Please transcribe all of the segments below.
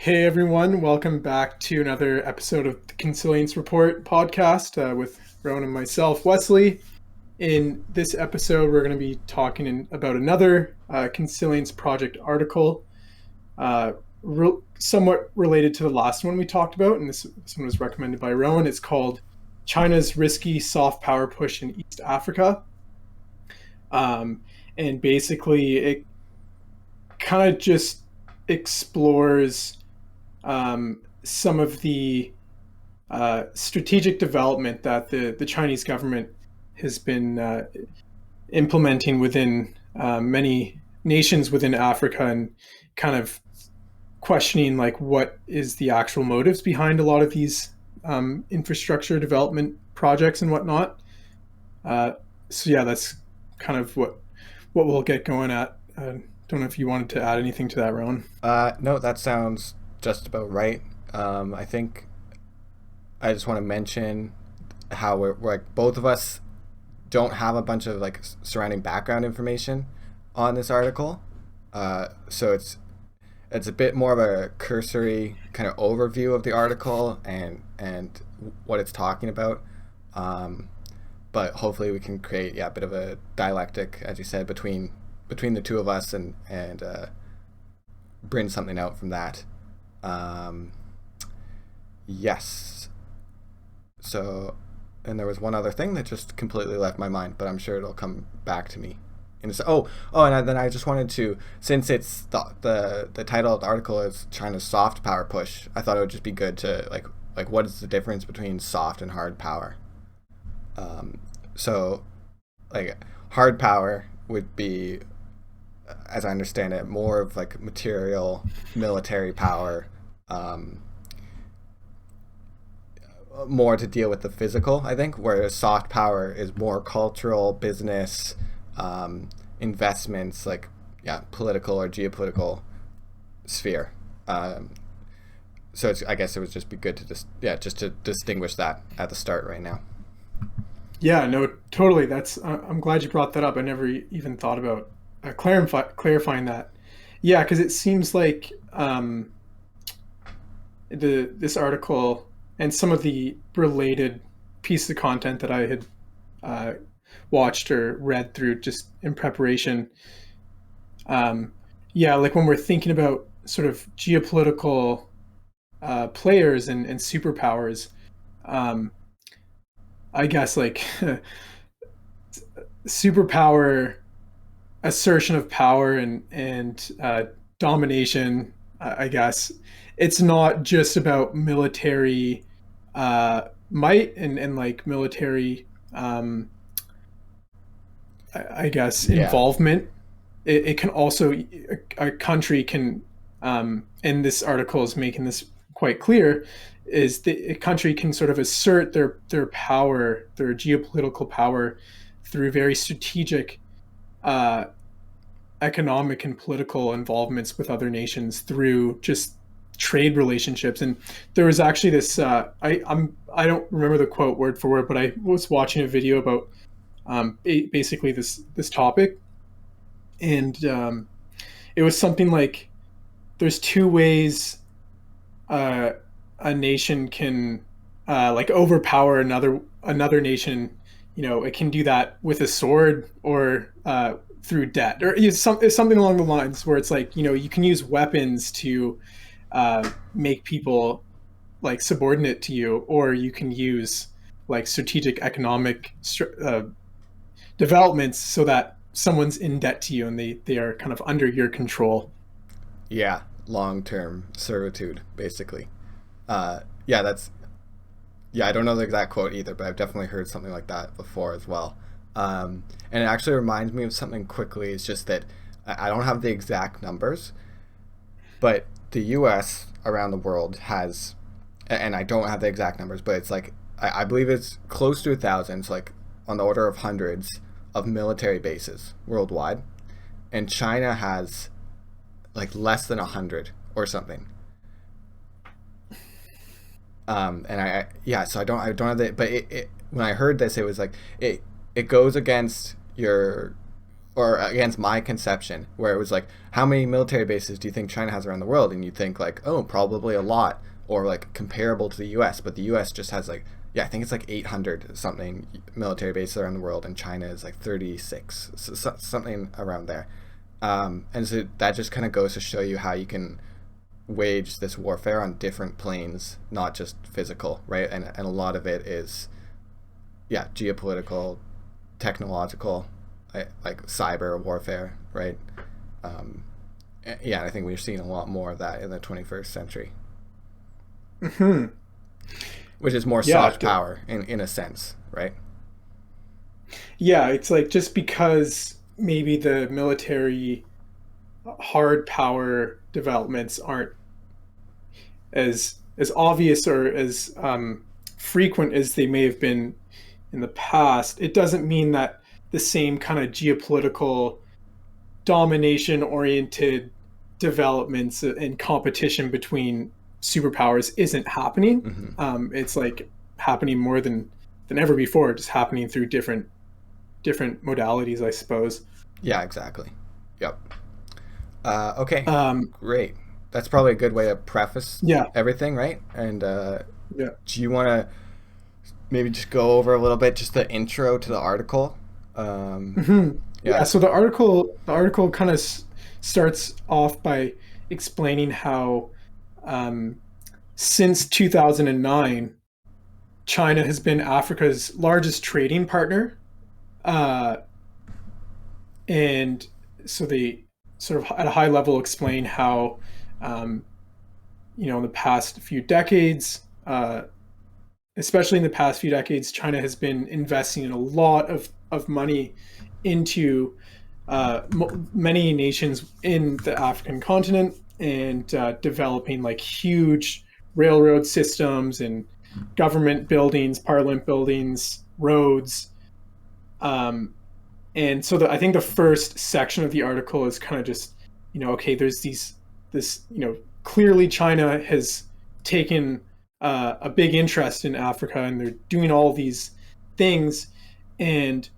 Hey everyone, welcome back to another episode of the Consilience Report podcast with Rowan and myself, Wesley. In this episode, we're going to be about another Consilience Project article, uh, somewhat related to the last one we talked about, and this one was recommended by Rowan. It's called China's Risky Soft Power Push in East Africa. Um, and basically, it kind of just explores some of the strategic development that the Chinese government has been implementing within many nations within Africa, and kind of questioning like what is the actual motives behind a lot of these infrastructure development projects and whatnot. Uh, so yeah, that's kind of what we'll get going at. Don't know if you wanted to add anything to that, Rowan. No, that sounds just about right. I think I just want to mention how we're like both of us don't have a bunch of like surrounding background information on this article, so it's a bit more of a cursory kind of overview of the article and what it's talking about. Um, but hopefully we can create a bit of a dialectic, as you said, between the two of us and bring something out from that. Um, yes. So, and there was one other thing that just completely left my mind, but I'm sure it'll come back to me. And it's, then I just wanted to, since it's the title of the article is China's soft power push, I thought it would just be good to like what is the difference between soft and hard power? So, like hard power would be, as I understand it, more of like material military power, um, more to deal with the physical, I think, whereas soft power is more cultural, business, investments, like, political or geopolitical sphere. So I guess it would just be good to just to distinguish that at the start right now. Yeah, no, totally. That's I'm glad you brought that up. I never even thought about clarifying that. Yeah, because it seems like the this article and some of the related pieces of content that I had uh, watched or read through just in preparation. Um, yeah, like when we're thinking about sort of geopolitical players and superpowers, um, I guess like superpower assertion of power and domination. I guess it's not just about military might and like military, um, I guess, Yeah. involvement. It can also a country can, and this article is making this quite clear, is the a country can sort of assert their power, their geopolitical power, through very strategic uh, economic and political involvements with other nations through just trade relationships. And there was actually this I don't remember the quote word for word, but I was watching a video about basically this topic, and it was something like there's two ways uh, a nation can like overpower another nation. You know, it can do that with a sword or through debt, or it's something along the lines where it's like, you know, you can use weapons to make people like subordinate to you, or you can use like strategic economic developments so that someone's in debt to you and they are kind of under your control. Yeah. Long term servitude, basically. Uh, yeah, that's I don't know the exact quote either, but I've definitely heard something like that before as well. And it actually reminds me of something quickly. It's just that I don't have the exact numbers, but the U.S. around the world has, and I don't have the exact numbers, but it's like I believe it's close to 1,000, it's like on the order of hundreds of military bases worldwide, and China has like less than 100 or something. And so I don't have the, but it when I heard this, it was like it goes against your or against my conception, where it was like, how many military bases do you think China has around the world? And you think like, oh, probably a lot, or like comparable to the U.S. But the U.S. just has like, yeah, I think it's like 800 something military bases around the world, and China is like 36, so something around there. And so that just kind of goes to show you how you can wage this warfare on different planes, not just physical, right? And a lot of it is, yeah, geopolitical, technological, like cyber warfare, right? Um, yeah, I think we're seeing a lot more of that in the 21st century, Hmm. which is more Yeah, soft power in a sense, right? yeah. It's like just because maybe the military hard power developments aren't as obvious or as frequent as they may have been in the past, it doesn't mean that the same kind of geopolitical domination oriented developments and competition between superpowers isn't happening. Mm-hmm. It's like happening more than ever before, just happening through different modalities, I suppose. Yeah, exactly. Yep. Okay, Um, great. That's probably a good way to preface yeah, everything, right? And yeah. do you want to maybe just go over a little bit, just the intro to the article? Um, Hmm. Yeah, yeah. so the article kind of starts off by explaining how um, since 2009, China has been Africa's largest trading partner, uh, and so they sort of at a high level explain how um, in the past few decades, especially in the past few decades, China has been investing in a lot of money into many nations in the African continent and developing like huge railroad systems and government buildings, parliament buildings, roads. Um, and so I think the first section of the article is kind of just, okay, there's this, clearly China has taken a big interest in Africa and they're doing all these things. And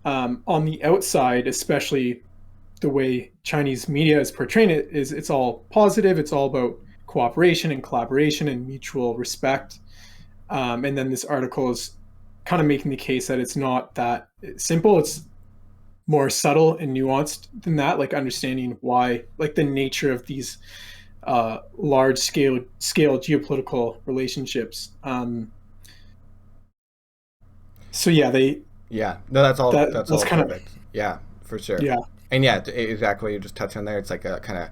on the outside, especially the way Chinese media is portraying it, is it's all positive. It's all about cooperation and collaboration and mutual respect. And then this article is kind of making the case that it's not that simple. It's more subtle and nuanced than that, like understanding why, like the nature of these large scale geopolitical relationships. So yeah, they Yeah. No, that's all. That's that's all kind of perfect. Yeah, for sure. yeah. And yeah, exactly what you just touched on there. It's like a kind of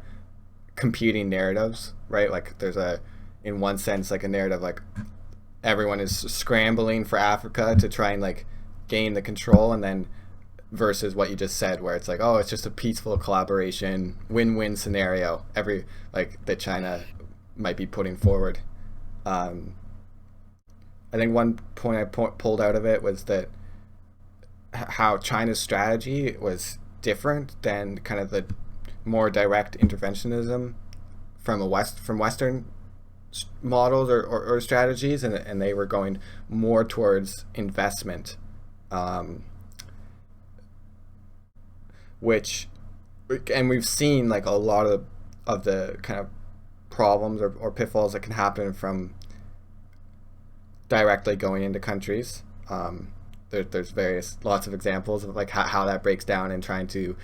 competing narratives, right? Like there's in one sense, like a narrative like everyone is scrambling for Africa to try and like gain the control, and then versus what you just said, where it's like, oh, it's just a peaceful collaboration, win-win scenario. Every like that China might be putting forward. Um, I think one point I pulled out of it was that how China's strategy was different than kind of the more direct interventionism from Western models or strategies, and they were going more towards investment, um, which and we've seen like a lot of the kind of problems or pitfalls that can happen from directly going into countries. There's lots of examples of like how that breaks down and trying to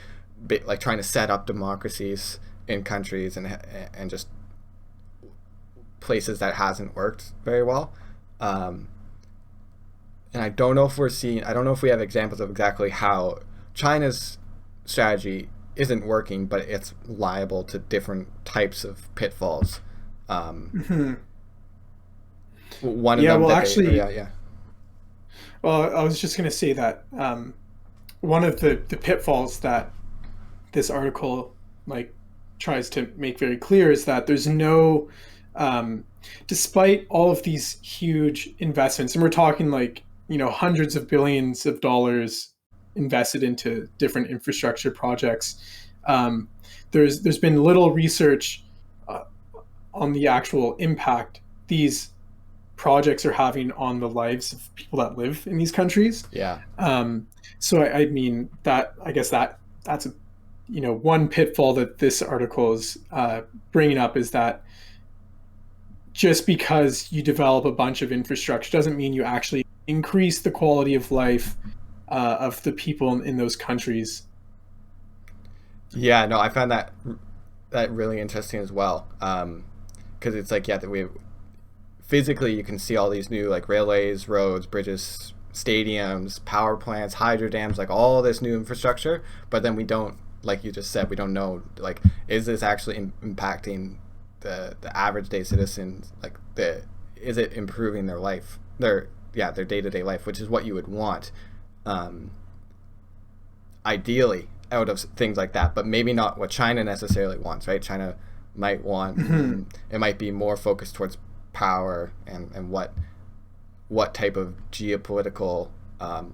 set up democracies in countries and just places that hasn't worked very well. And I don't know if we have examples of exactly how China's strategy isn't working, but it's liable to different types of pitfalls. Mhm. One of Yeah, them well, that they, actually, yeah, yeah. well, I was just going to say that one of the pitfalls that this article like tries to make very clear is that there's no, um, despite all of these huge investments, and we're talking like hundreds of billions of dollars invested into different infrastructure projects. Um, there's been little research uh, on the actual impact these projects are having on the lives of people that live in these countries. Yeah. Um, so I mean that I guess that that's a, one pitfall that this article is bringing up is that just because you develop a bunch of infrastructure doesn't mean you actually increase the quality of life of the people in those countries. Yeah, no, I found that really interesting as well. Because it's like, yeah, that we physically you can see all these new like railways, roads, bridges, stadiums, power plants, hydro dams, like all this new infrastructure, but then we don't, like you just said, we don't know, like, is this actually impacting the average day citizen? Like, is it improving their life, their day-to-day life, which is what you would want, ideally, out of things like that, but maybe not what China necessarily wants, right? China might want, it might be more focused towards power and what type of geopolitical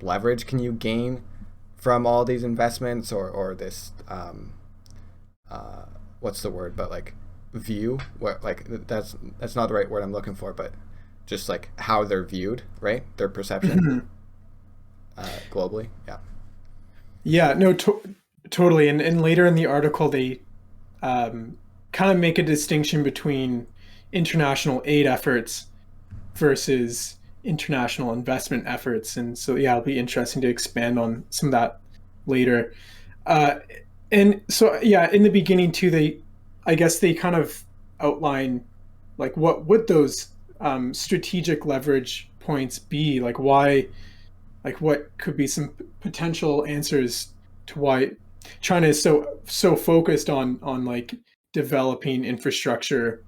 leverage can you gain from all these investments, or this what's the word, but like view, what, like that's not the right word I'm looking for, but just like how they're viewed, right? Their perception globally. Yeah, no, totally. And later in the article, they kind of make a distinction between international aid efforts versus international investment efforts. And so, yeah, it'll be interesting to expand on some of that later. And so, yeah, in the beginning too, I guess they kind of outline like what would those strategic leverage points be? Like why, like what could be some potential answers to why China is so focused on like developing infrastructure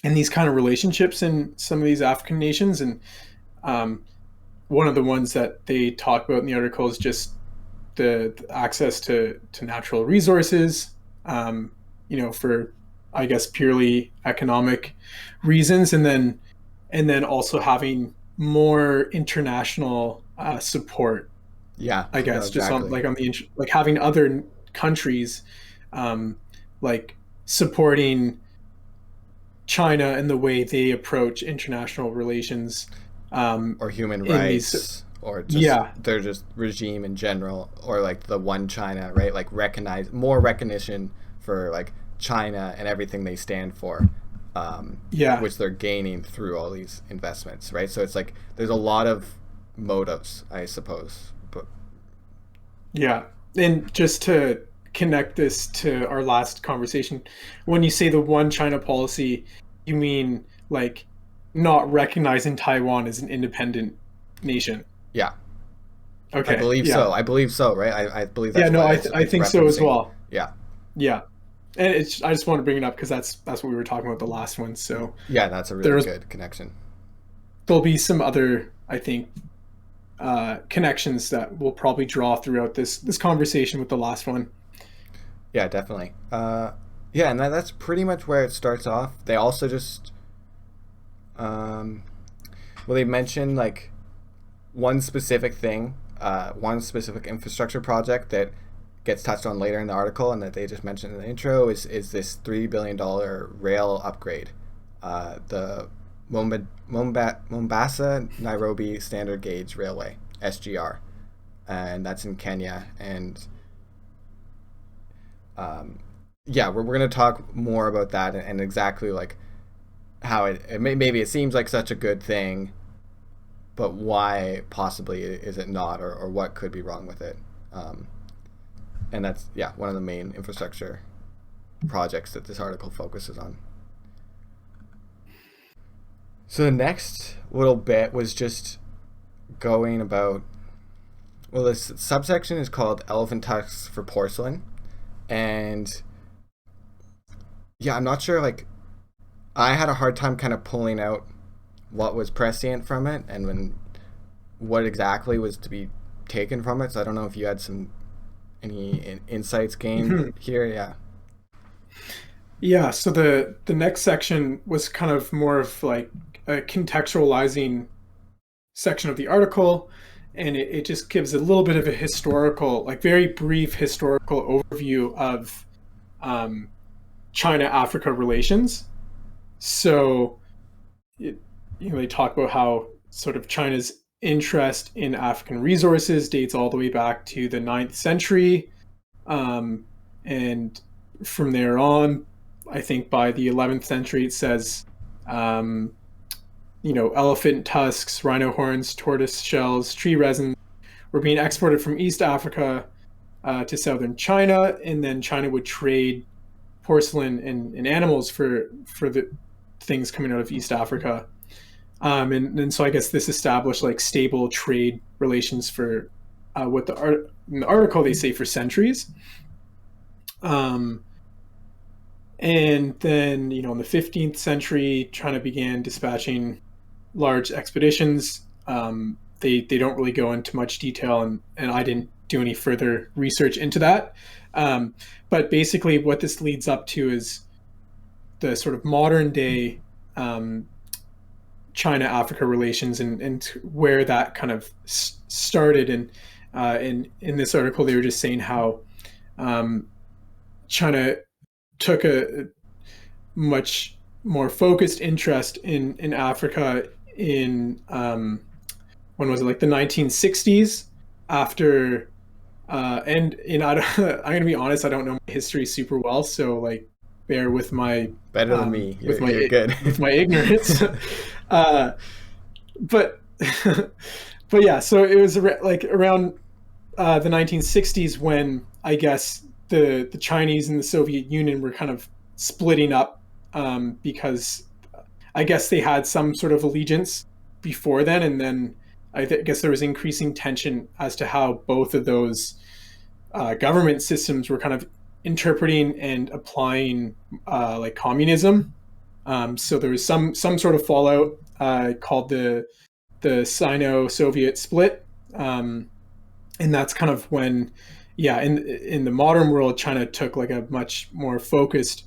and these kind of relationships in some of these African nations. And um, one of the ones that they talk about in the article is just the access to natural resources, for I guess purely economic reasons, and then also having more international support. Yeah, I no, guess just on exactly. like on the like having other countries um, like supporting China and the way they approach international relations um, Or human in these. rights, or just Yeah, their just regime in general, or like the one China, right? Like recognize more recognition for like China and everything they stand for, yeah, which they're gaining through all these investments, right? So it's like there's a lot of motives, I suppose. But yeah. And just to connect this to our last conversation, when you say the one China policy, you mean like not recognizing Taiwan as an independent nation. yeah, I Okay, believe yeah. so. I believe so, right? I believe Yeah, that's no, what I it's think so as referencing. well. Yeah, Yeah. And I just want to bring it up because that's what we were talking about the last one. So yeah, that's a really there's good connection. there'll be some other, I think, connections that we'll probably draw throughout this conversation with the last one. Yeah, definitely. Yeah, and that's pretty much where it starts off. They also just, um, well, they mentioned like one specific thing, one specific infrastructure project that gets touched on later in the article, and that they just mentioned in the intro is this $3 billion rail upgrade, the Mombasa Nairobi Standard Gauge Railway (SGR), and that's in Kenya. And um, yeah, we're going to talk more about that, and exactly like how maybe it seems like such a good thing, but why possibly is it not, or what could be wrong with it. And that's, yeah, one of the main infrastructure projects that this article focuses on. So the next little bit was just going about, well, this subsection is called Elephant Tusks for Porcelain. And yeah, I'm not sure, like, I had a hard time kind of pulling out what was prescient from it, and what exactly was to be taken from it. So I don't know if you had any insights gained here. Yeah. Yeah, so the next section was kind of more of like a contextualizing section of the article, and it just gives a little bit of a historical, like very brief historical overview of um, China-Africa relations. So, it, they talk about how sort of China's interest in African resources dates all the way back to the 9th century. And from there on, I think by the 11th century, it says, um, elephant tusks, rhino horns, tortoise shells, tree resin were being exported from East Africa to southern China, and then China would trade porcelain and animals for the things coming out of East Africa. And so I guess this established like stable trade relations for what in the article they say for centuries. And then, in the 15th century, China began dispatching large expeditions. They don't really go into much detail, and I didn't do any further research into that. But basically, what this leads up to is the sort of modern day China-Africa relations, and where that kind of started. And in this article, they were just saying how China took a much more focused interest in Africa in when was it, like the 1960s, after and I'm gonna be honest, I don't know my history super well, so like bear with my Better than me. You're good. with my ignorance. But but yeah, so it was like around the 1960s when I guess the Chinese and the Soviet Union were kind of splitting up, because I guess they had some sort of allegiance before then, and then I guess there was increasing tension as to how both of those government systems were kind of interpreting and applying like communism. So there was some sort of fallout called the Sino-Soviet split, and that's kind of when, yeah, in the modern world, China took like a much more focused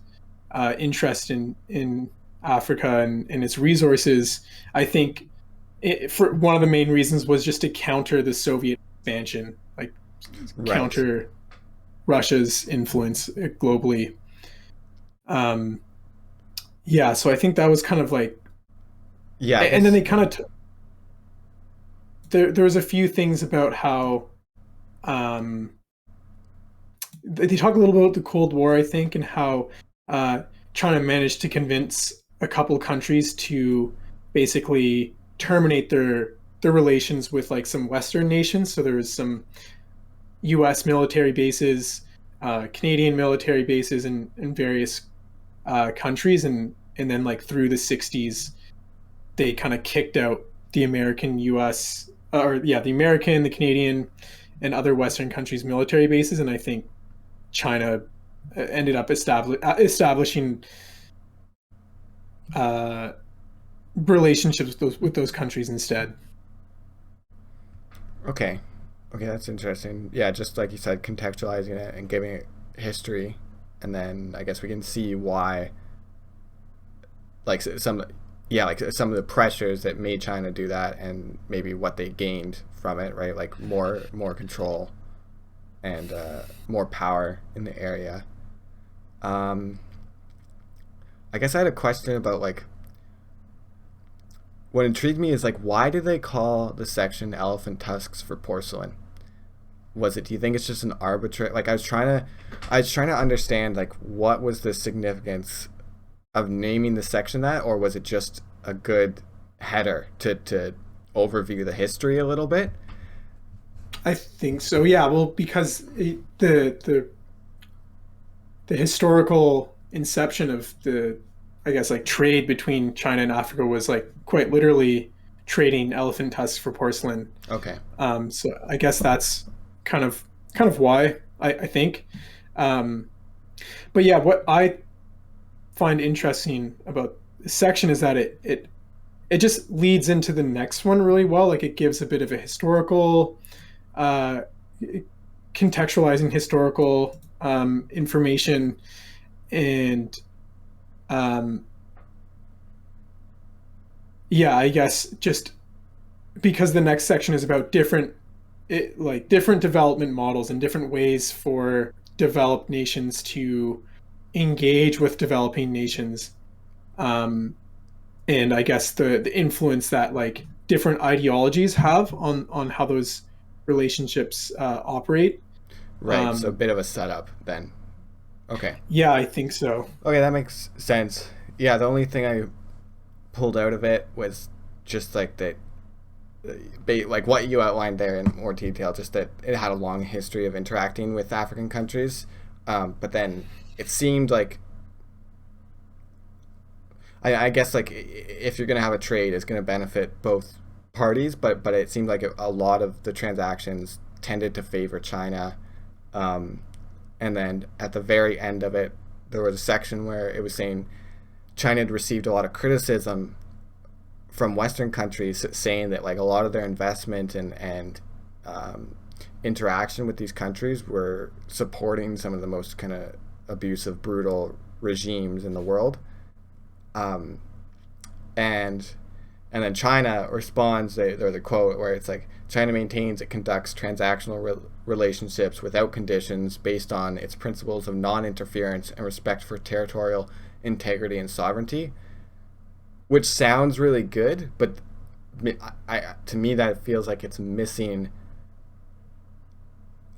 interest in Africa and its resources. I think for one of the main reasons was just to counter the Soviet expansion, like counter Russia's influence globally. Yeah, so I think that was kind of like, yeah, and then they kind of there was a few things about how they talk a little about the Cold War, I think, and how China managed to convince a couple countries to basically terminate their relations with like some Western nations. So there was some U.S. military bases, Canadian military bases in various countries, and then like through the 60s, they kind of kicked out the American, U.S. The American, the Canadian, and other Western countries' military bases, and I think China ended up establishing relationships with those countries instead. Okay, that's interesting. Yeah, just like you said, contextualizing it and giving it history, and then I guess we can see why, like some of the pressures that made China do that, and maybe what they gained from it, right? Like more control and more power in the area. I guess I had a question about like, what intrigued me is like, why do they call the section elephant tusks for porcelain? Do you think it's just an arbitrary, like I was trying to understand like what was the significance of naming the section that, or was it just a good header to overview the history a little bit? I think so. Yeah. Well, because the historical inception of the, I guess, like trade between China and Africa was like quite literally trading elephant tusks for porcelain. Okay. So I guess that's kind of why I think. But yeah, what I find interesting about this section is that it just leads into the next one really well. Like it gives a bit of a historical, contextualizing historical information, and yeah, I guess just because the next section is about different development models and different ways for developed nations to engage with developing nations, and I guess the influence that like different ideologies have on how those relationships operate. Right. So a bit of a setup then. Okay. Yeah, I think so. Okay, that makes sense. Yeah, the only thing I pulled out of it was just like that, like what you outlined there in more detail, just that it had a long history of interacting with African countries. But then it seemed like, I guess, like if you're going to have a trade, it's going to benefit both parties, but it seemed like a lot of the transactions tended to favor China. Um, and then at the very end of it, there was a section where it was saying China had received a lot of criticism from Western countries, saying that like a lot of their investment and interaction with these countries were supporting some of the most kind of abusive, brutal regimes in the world. Um, and and then China responds, or the quote where it's like, China maintains it conducts transactional relationships without conditions based on its principles of non-interference and respect for territorial integrity and sovereignty, which sounds really good, but to me that feels like it's missing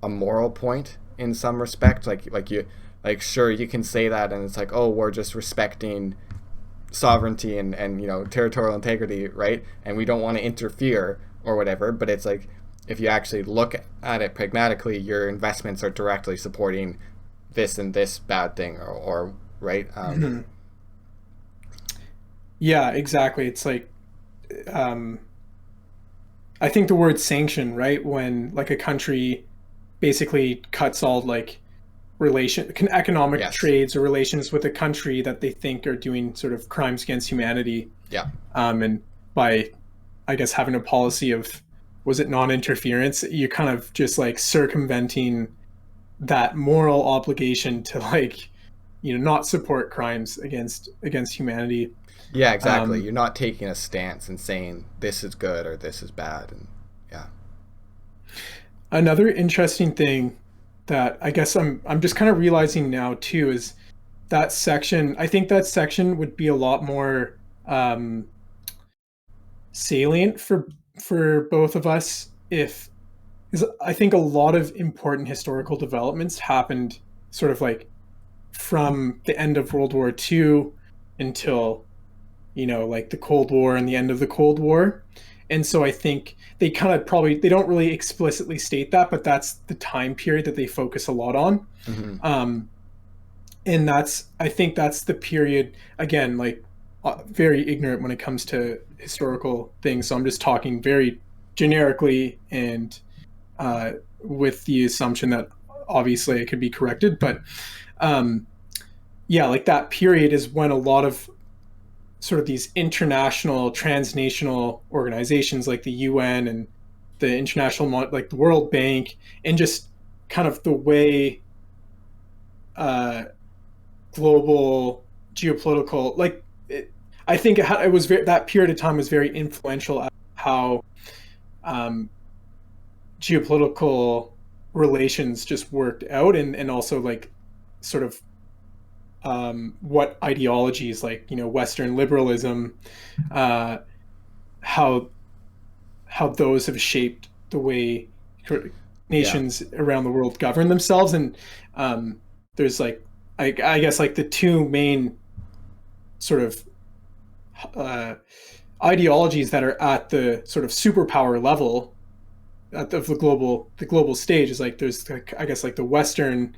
a moral point in some respect. Like sure, you can say that and it's like, oh, we're just respecting sovereignty and territorial integrity, right? And we don't want to interfere or whatever, but it's like, if you actually look at it pragmatically, your investments are directly supporting this and this bad thing, or right? Mm-hmm. Yeah, exactly. It's like, um, I think the word sanction, right? When like a country basically cuts all like economic Yes. trades or relations with a country that they think are doing sort of crimes against humanity, Yeah. and by, I guess, having a policy of, was it non-interference, you're kind of just like circumventing that moral obligation to like, not support crimes against humanity. Yeah, exactly. um You're not taking a stance and saying this is good or this is bad, and yeah. Another interesting thing that I guess I'm just kind of realizing now too is that section. I think that section would be a lot more salient for both of us if, because I think a lot of important historical developments happened sort of like from the end of World War II until, like the Cold War and the end of the Cold War. And so I think they kind of probably, they don't really explicitly state that, but that's the time period that they focus a lot on. Mm-hmm. Um, and I think that's the period, again, like very ignorant when it comes to historical things. So I'm just talking very generically and uh, with the assumption that obviously it could be corrected. But um, yeah, like that period is when a lot of sort of these international transnational organizations like the UN and the international, like the World Bank, and just kind of the way uh, global geopolitical, like I think it was that period of time was very influential at how um, geopolitical relations just worked out, and also like sort of what ideologies like Western liberalism, uh, how those have shaped the way Yeah. nations around the world govern themselves. And there's like, I guess like the two main sort of uh, ideologies that are at the sort of superpower level at the global stage is like, there's like, I guess like the Western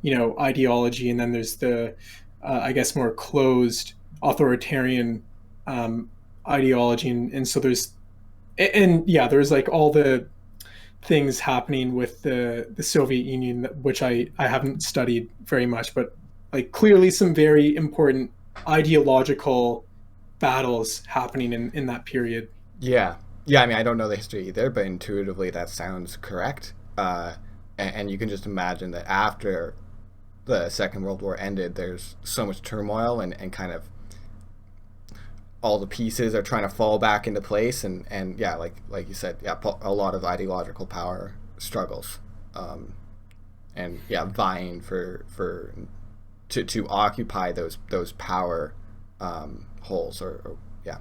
ideology, and then there's the I guess more closed authoritarian um, ideology, and so there's, and yeah, there's like all the things happening with the Soviet Union, which I haven't studied very much, but like clearly some very important ideological battles happening in that period. Yeah. Yeah, I mean, I don't know the history either, but intuitively that sounds correct. And you can just imagine that after the Second World War ended, there's so much turmoil and kind of all the pieces are trying to fall back into place. And yeah, like you said, yeah, a lot of ideological power struggles. And yeah, vying to occupy those power holes or yeah.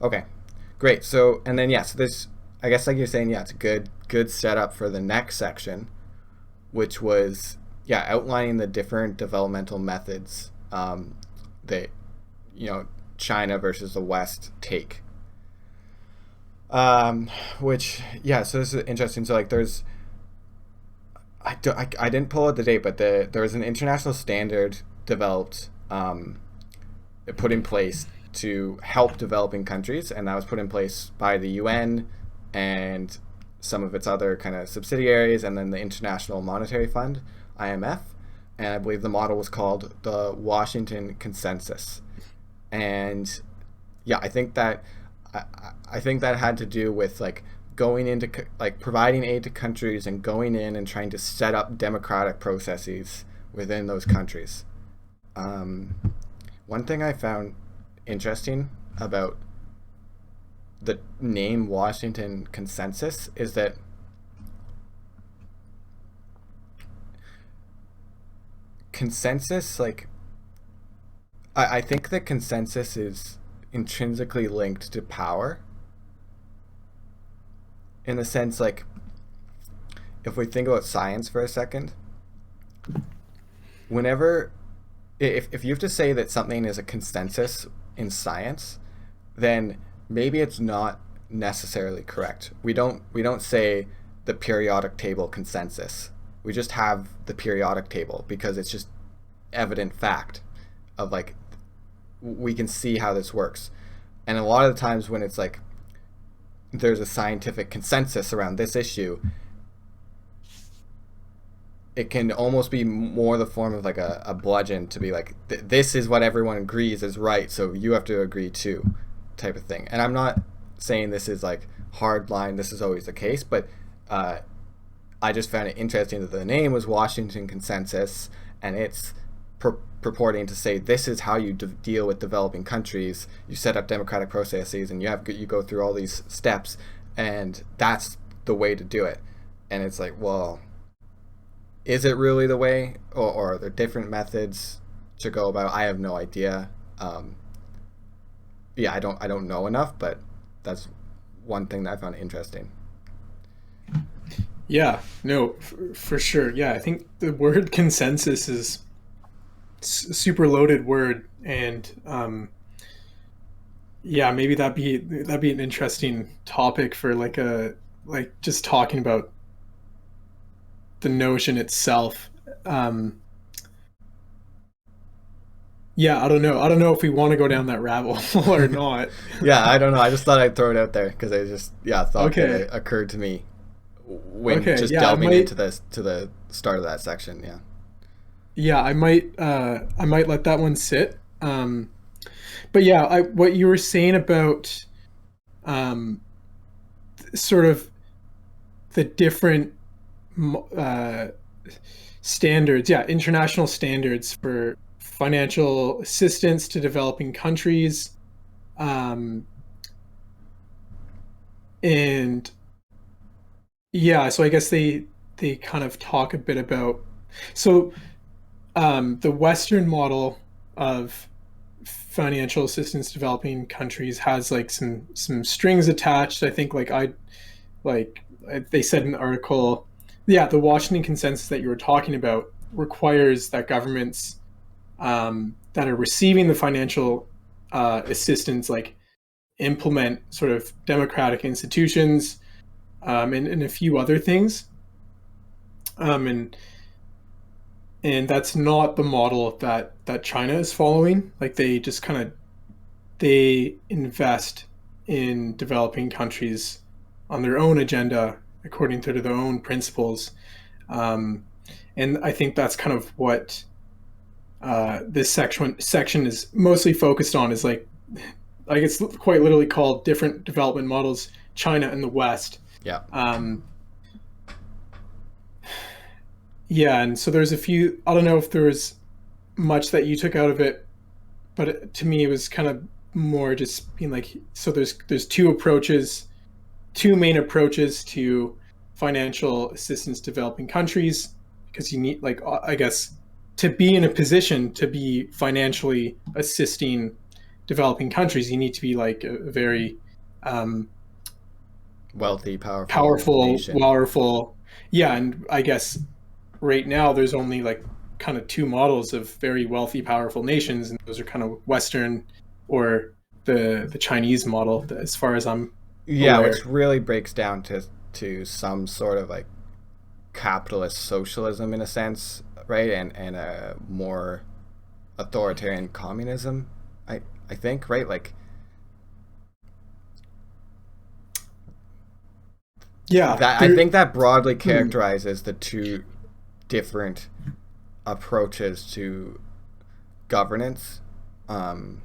Okay, great. So and then yeah, so this, I guess like you're saying, yeah, it's a good setup for the next section, which was outlining the different developmental methods that China versus the West take. Which so this is interesting. So like there's I didn't pull out the date, but there was an international standard developed, put in place to help developing countries, and that was put in place by the UN and some of its other kind of subsidiaries, and then the International Monetary Fund, IMF, and I believe the model was called the Washington Consensus. And I think that had to do with like going into like providing aid to countries and going in and trying to set up democratic processes within those countries. One thing I found interesting about the name Washington Consensus is that consensus, like I think that consensus is intrinsically linked to power, in the sense, like, if we think about science for a second, whenever if you have to say that something is a consensus in science, then maybe it's not necessarily correct. We don't say the periodic table consensus. We just have the periodic table because it's just evident fact of like we can see how this works. And a lot of the times when it's like there's a scientific consensus around this issue, it can almost be more the form of like a bludgeon to be like, this is what everyone agrees is right, so you have to agree too, type of thing. And I'm not saying this is like hard line, this is always the case, but I just found it interesting that the name was Washington Consensus, and it's purporting to say this is how you deal with developing countries. You set up democratic processes, and you go through all these steps, and that's the way to do it. And it's like, well, is it really the way, or are there different methods to go about? I have no idea. I don't know enough, but that's one thing that I found interesting. Yeah, no, for sure. Yeah, I think the word consensus is a super loaded word, and maybe that'd be an interesting topic for like just talking about the notion itself. I don't know if we want to go down that rabbit hole or not. I don't know. I just thought I'd throw it out there because I just thought Okay. that it occurred to me when just I delving might, into this to the start of that section. I might let that one sit. But what you were saying about sort of the different standards, international standards for financial assistance to developing countries, and so I guess they kind of talk a bit about the Western model of financial assistance to developing countries has like some strings attached. I think they said in the article, the Washington Consensus that you were talking about requires that governments that are receiving the financial assistance like implement sort of democratic institutions, and a few other things, and that's not the model that China is following. Like they just they invest in developing countries on their own agenda according to their own principles, and I think that's kind of what this section is mostly focused on. Is like it's quite literally called different development models, China and the West. And so there's a few. I don't know if there was much that you took out of it, but to me it was kind of more just being like, so there's two main approaches to financial assistance developing countries, because you need, like, I guess, to be in a position to be financially assisting developing countries, you need to be like a very wealthy, powerful nation. powerful, and I guess right now there's only like kind of two models of very wealthy, powerful nations, and those are kind of Western or the Chinese model, as far as I'm Yeah, which aware. really breaks down to some sort of like capitalist socialism in a sense, right? And a more authoritarian communism, I think, right? Like Yeah, that. I there. think that broadly Hmm. characterizes the two different approaches to governance, um,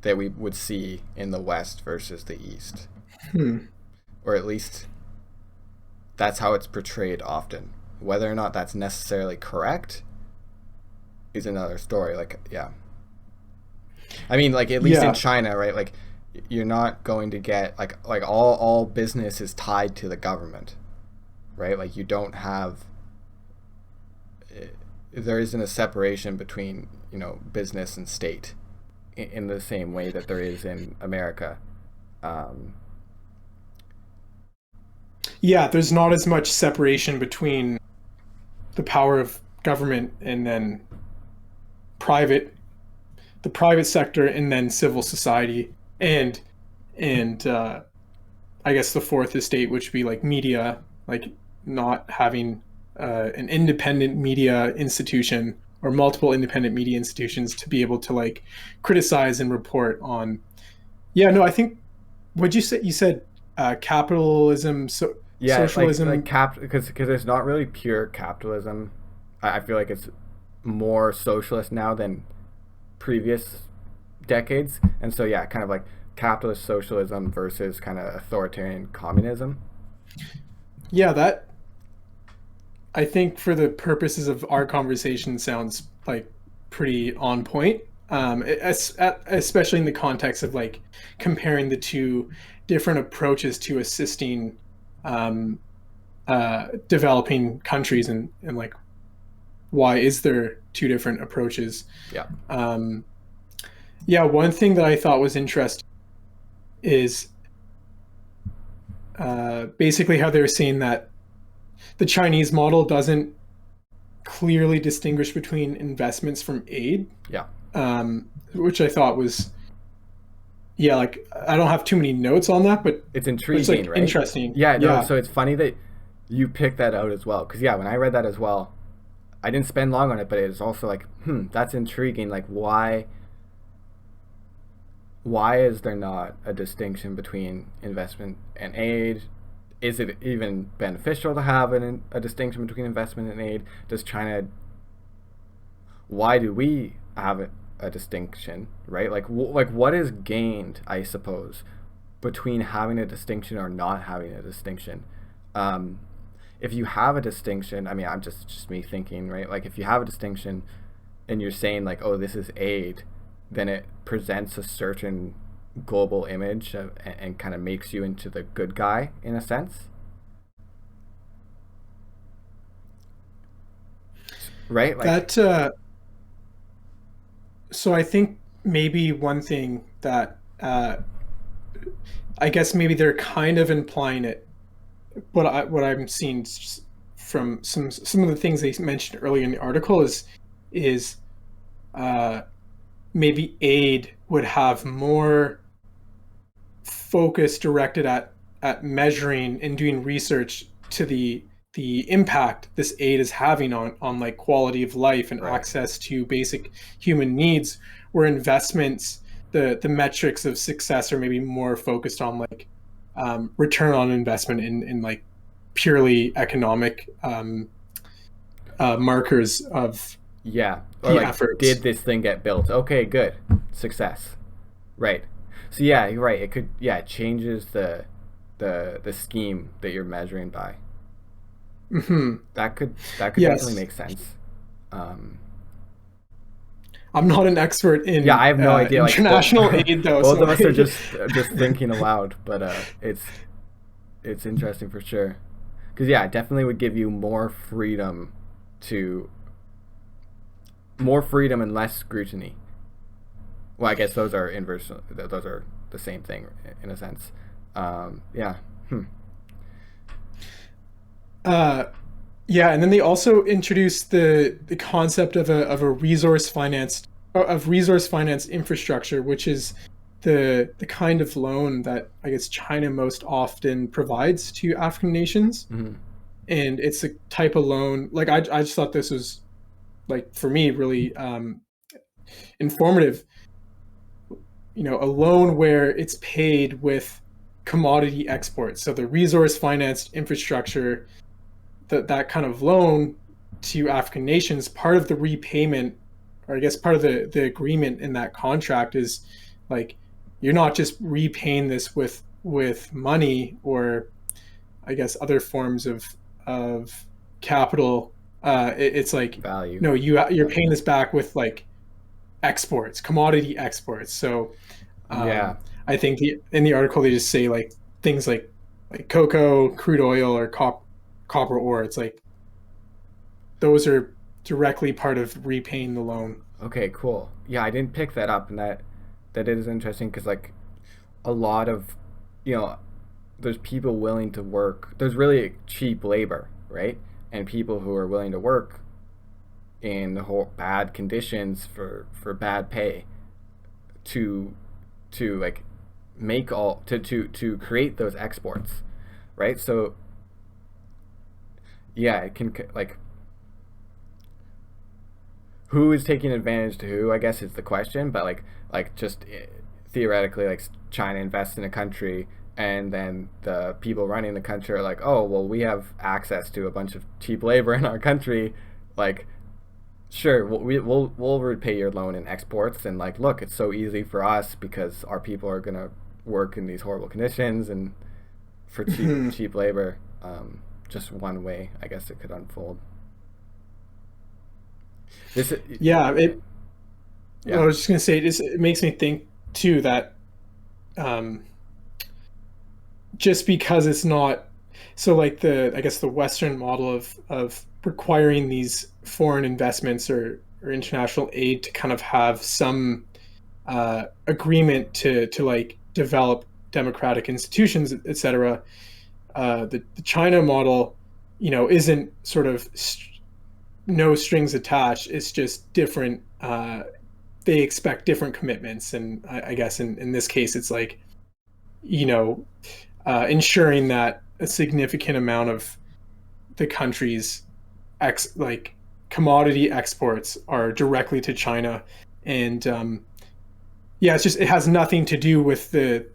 that we would see in the West versus the East, Hmm. or at least that's how it's portrayed often. Whether or not that's necessarily correct is another story. Like, yeah, I mean, like at least in Yeah. China, right? Like, you're not going to get like all business is tied to the government, right? Like, you don't have there isn't a separation between business and state in the same way that there is in America. Um, Yeah, there's not as much separation between the power of government and then private the private sector and then civil society and I guess the fourth estate, which would be like media, like not having an independent media institution or multiple independent media institutions to be able to like criticize and report on. Yeah, no, I think what you said capitalism, yeah, like socialism. because it's not really pure capitalism. I feel like it's more socialist now than previous decades, and so yeah, kind of like capitalist socialism versus kind of authoritarian communism. Yeah, that I think for the purposes of our conversation sounds like pretty on point. Especially in the context of like comparing the two different approaches to assisting um, developing countries and like why is there two different approaches? Yeah, Um, yeah, one thing that I thought was interesting is basically how they were saying that the Chinese model doesn't clearly distinguish between investments from aid, yeah, which I thought was, yeah, like I don't have too many notes on that, it's but it's intriguing, like right? interesting. Yeah, no. Yeah. So it's funny that you picked that out as well, because yeah, when I read that as well, I didn't spend long on it, but it was also like, that's intriguing. Like, why is there not a distinction between investment and aid? Is it even beneficial to have a distinction between investment and aid? Does China? Why do we have a distinction, right? Like what is gained, I suppose, between having a distinction or not having a distinction? Um, if you have a distinction, I mean, I'm just me thinking, right? Like, if you have a distinction and you're saying like, oh, this is aid, then it presents a certain global image and kind of makes you into the good guy in a sense, right? Like, That so I think maybe one thing that I guess maybe they're kind of implying it, what I'm seeing from some of the things they mentioned earlier in the article is uh, maybe aid would have more focus directed at measuring and doing research to the impact this aid is having on like quality of life and right, access to basic human needs, where investments, the metrics of success are maybe more focused on like return on investment in like purely economic markers of yeah, or the like, did efforts. this thing get built? Okay, good, success, right? So yeah, you're right. It could, yeah, it changes the scheme that you're measuring by. Hmm. That could definitely Yes, make sense. Um, I'm not an expert yeah, in I have no idea. Like, international aid though, both so of us are just thinking aloud, but it's interesting for sure. Because yeah, it definitely would give you to more freedom and less scrutiny. Well, I guess those are inverse. Those are the same thing in a sense. Yeah. Hmm. uh, Yeah, and then they also introduced the concept of a resource finance infrastructure, which is the kind of loan that I guess China most often provides to African nations. Mm-hmm. And it's a type of loan, like I just thought this was, like, for me, really informative. A loan where it's paid with commodity exports. So the resource financed infrastructure, that kind of loan to African nations, part of the repayment, or I guess part of the agreement in that contract is, like, you're not just repaying this with money, or I guess other forms of capital. It's like, Value. no, you're paying this back with, like, exports, commodity exports. So Yeah. um, I think in the article they just say, like, things like cocoa, crude oil, or copper ore. It's like those are directly part of repaying the loan. Okay, cool. Yeah, I didn't pick that up, and that is interesting because like a lot of, you know, there's people willing to work. There's really cheap labor, right? And people who are willing to work in the whole bad conditions for bad pay to like make all to create those exports, right? So yeah, it can like who is taking advantage to who, I guess is the question. But like just theoretically, like China invests in a country, and then the people running the country are like, oh well, we have access to a bunch of cheap labor in our country, like sure, we'll repay your loan in exports, and like look, it's so easy for us because our people are gonna work in these horrible conditions and for cheap labor. Just one way, I guess it could unfold. This, Yeah, yeah. I was just gonna say, it makes me think too that, um, just because it's not, so, like, the I guess the Western model of requiring these foreign investments, or international aid, to kind of have some agreement to like develop democratic institutions, etc. The China model, isn't sort of no strings attached. It's just different. They expect different commitments, and I guess in this case, it's like, you know ensuring that a significant amount of the country's like commodity exports are directly to China. And yeah, it has nothing to do with the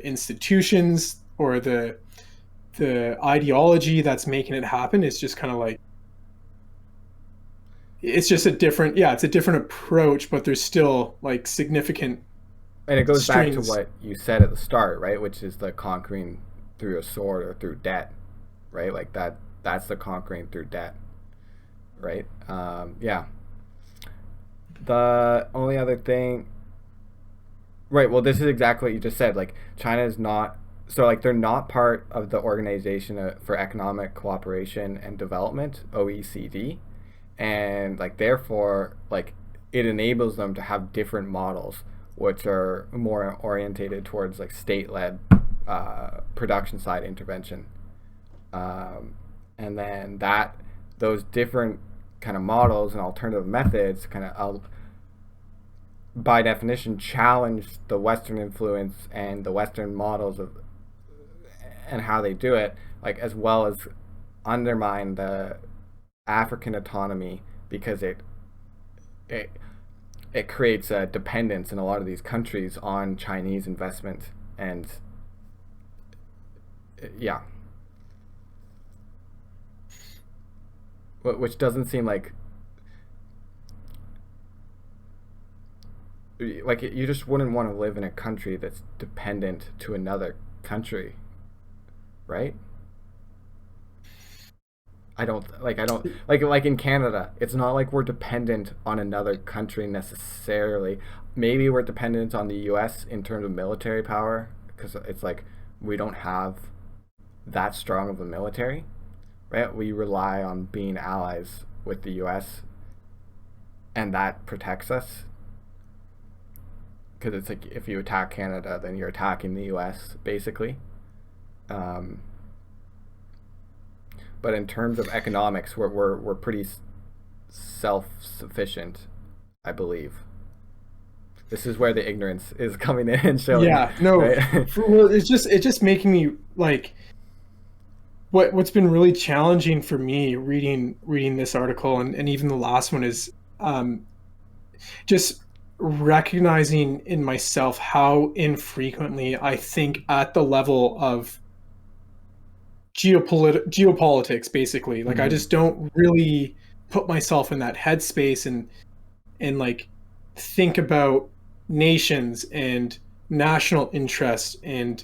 institutions or the ideology that's making it happen. It's just kind of like, it's just a different, yeah, it's a different approach, but there's still, like, significant And it goes back to strings. what you said at the start, right? Which is the conquering through a sword or through debt, right? Like that's the conquering through debt, right? Yeah. The only other thing, right? Well, this is exactly what you just said. Like China is not, so like they're not part of the Organization for Economic Cooperation and Development (OECD), and like therefore like it enables them to have different models which are more orientated towards like state-led production side intervention, and then that those different kind of models and alternative methods kind of by definition challenge the Western influence and the Western models of and how they do it, like as well as undermine the African autonomy because it it creates a dependence in a lot of these countries on Chinese investment. And yeah, which doesn't seem like you just wouldn't want to live in a country that's dependent to another country, right? I don't like in Canada, it's not like we're dependent on another country necessarily. Maybe we're dependent on the US in terms of military power because it's like we don't have that strong of a military, right? We rely on being allies with the US, and that protects us because it's like if you attack Canada, then you're attacking the US basically. Um, but in terms of economics, we're pretty self-sufficient, I believe. This is where the ignorance is coming in and showing, Yeah, no, right? well, it's just making me like what's been really challenging for me reading this article and even the last one is um, just recognizing in myself how infrequently I think at the level of geopolitics, basically. Like I Hmm. just don't really put myself in that headspace and like think about nations and national interest and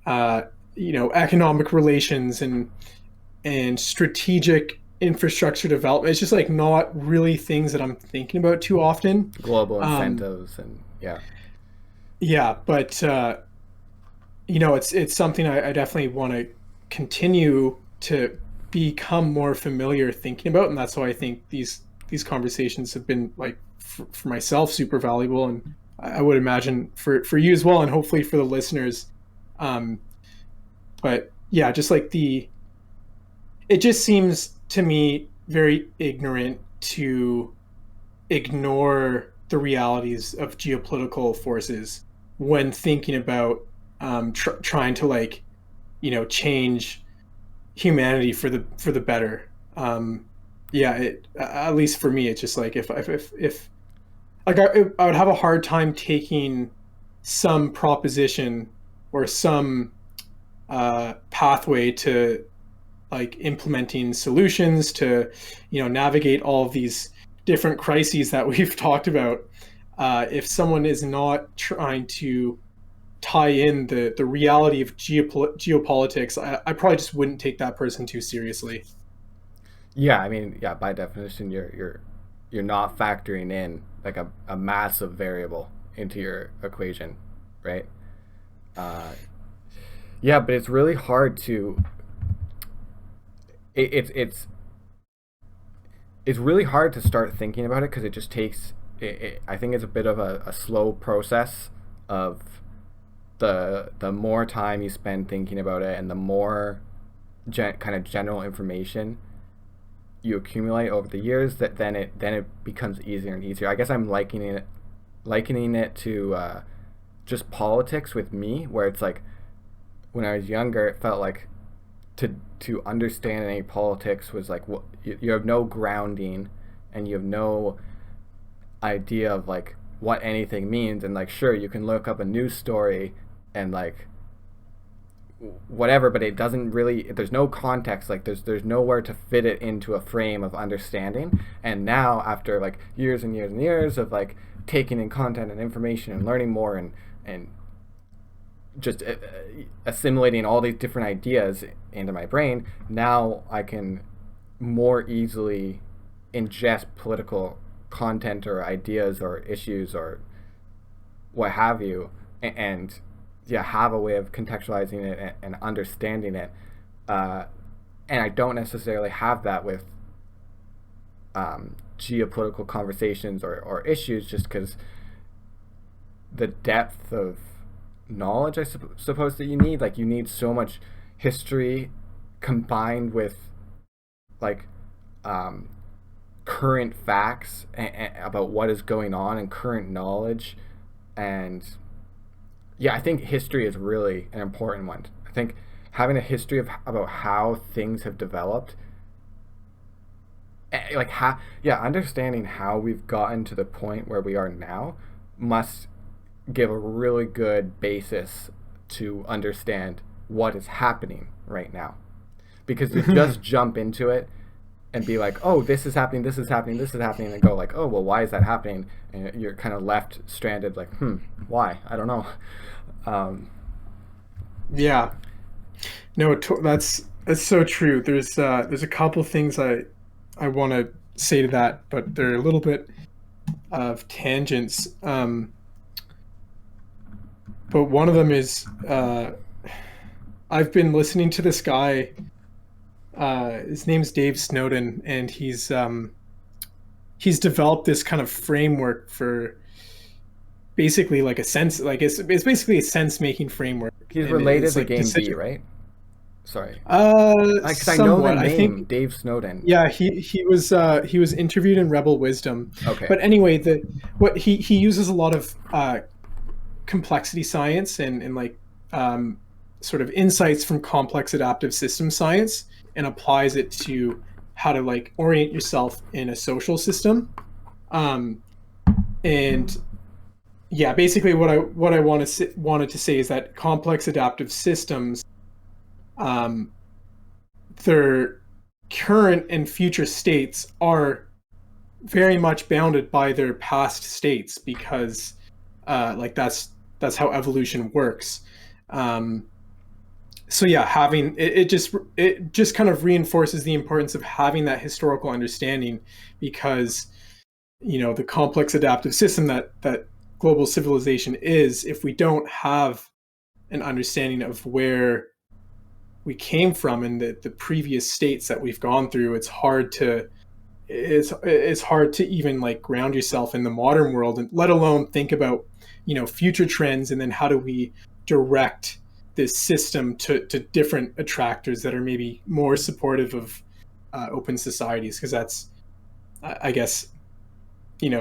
uh, economic relations and strategic infrastructure development. It's just like not really things that I'm thinking about too often. Global Um, incentives and yeah. yeah, but it's something I definitely want to continue to become more familiar thinking about, and that's why I think these conversations have been like for myself super valuable, and I would imagine for you as well, and hopefully for the listeners. Um, but yeah, just like it just seems to me very ignorant to ignore the realities of geopolitical forces when thinking about trying to like change humanity for the better. Yeah, at least for me, it's just like if like I would have a hard time taking some proposition or some pathway to like implementing solutions to navigate all of these different crises that we've talked about. If someone is not trying to tie in the reality of geopolitics, I probably just wouldn't take that person too seriously. Yeah, I mean, yeah, by definition, you're not factoring in like a massive variable into your equation, right? Uh, yeah, but it's really hard to it, it's really hard to start thinking about it because it just takes I think it's a bit of a slow process of the more time you spend thinking about it and the more kind of general information you accumulate over the years, that then it becomes easier and easier. I guess I'm likening it to just politics with me, where it's like when I was younger, it felt like to understand any politics was like you have no grounding and you have no idea of like what anything means, and like sure you can look up a news story and like whatever, but it doesn't really, there's no context, like there's nowhere to fit it into a frame of understanding. And now after like years and years and years of like taking in content and information and learning more and just assimilating all these different ideas into my brain, now I can more easily ingest political content or ideas or issues or what have you, and yeah, have a way of contextualizing it and understanding it. Uh, and I don't necessarily have that with geopolitical conversations or issues, just because the depth of knowledge I suppose that you need, like you need so much history combined with like um, current facts about what is going on and current knowledge. And yeah, I think history is really an important one. I think having a history of about how things have developed, like how, yeah, understanding how we've gotten to the point where we are now must give a really good basis to understand what is happening right now. Because to just jump into it and be like, oh, this is happening, this is happening, this is happening, and go like, oh, well, why is that happening? And you're kind of left stranded, like, why? I don't know. Um, Yeah, no, that's so true. There's a couple things I want to say to that, but they're a little bit of tangents. But one of them is I've been listening to this guy. His name's Dave Snowden, and he's developed this kind of framework for basically like a sense, like it's basically a sense making framework, he's and related it's to like Game B, decision. right? Sorry, because I know the Somewhat. I name think Dave Snowden. yeah, he was interviewed in Rebel Wisdom. Okay. But anyway, the what he uses a lot of complexity science and like um, sort of insights from complex adaptive system science and applies it to how to like orient yourself in a social system. Um, and yeah, basically what I wanted to say is that complex adaptive systems, um, their current and future states are very much bounded by their past states because like that's how evolution works. Um, so yeah, having it just kind of reinforces the importance of having that historical understanding because the complex adaptive system that global civilization is, if we don't have an understanding of where we came from and the previous states that we've gone through, it's hard to even like ground yourself in the modern world and let alone think about future trends and then how do we direct this system to different attractors that are maybe more supportive of open societies, because that's I guess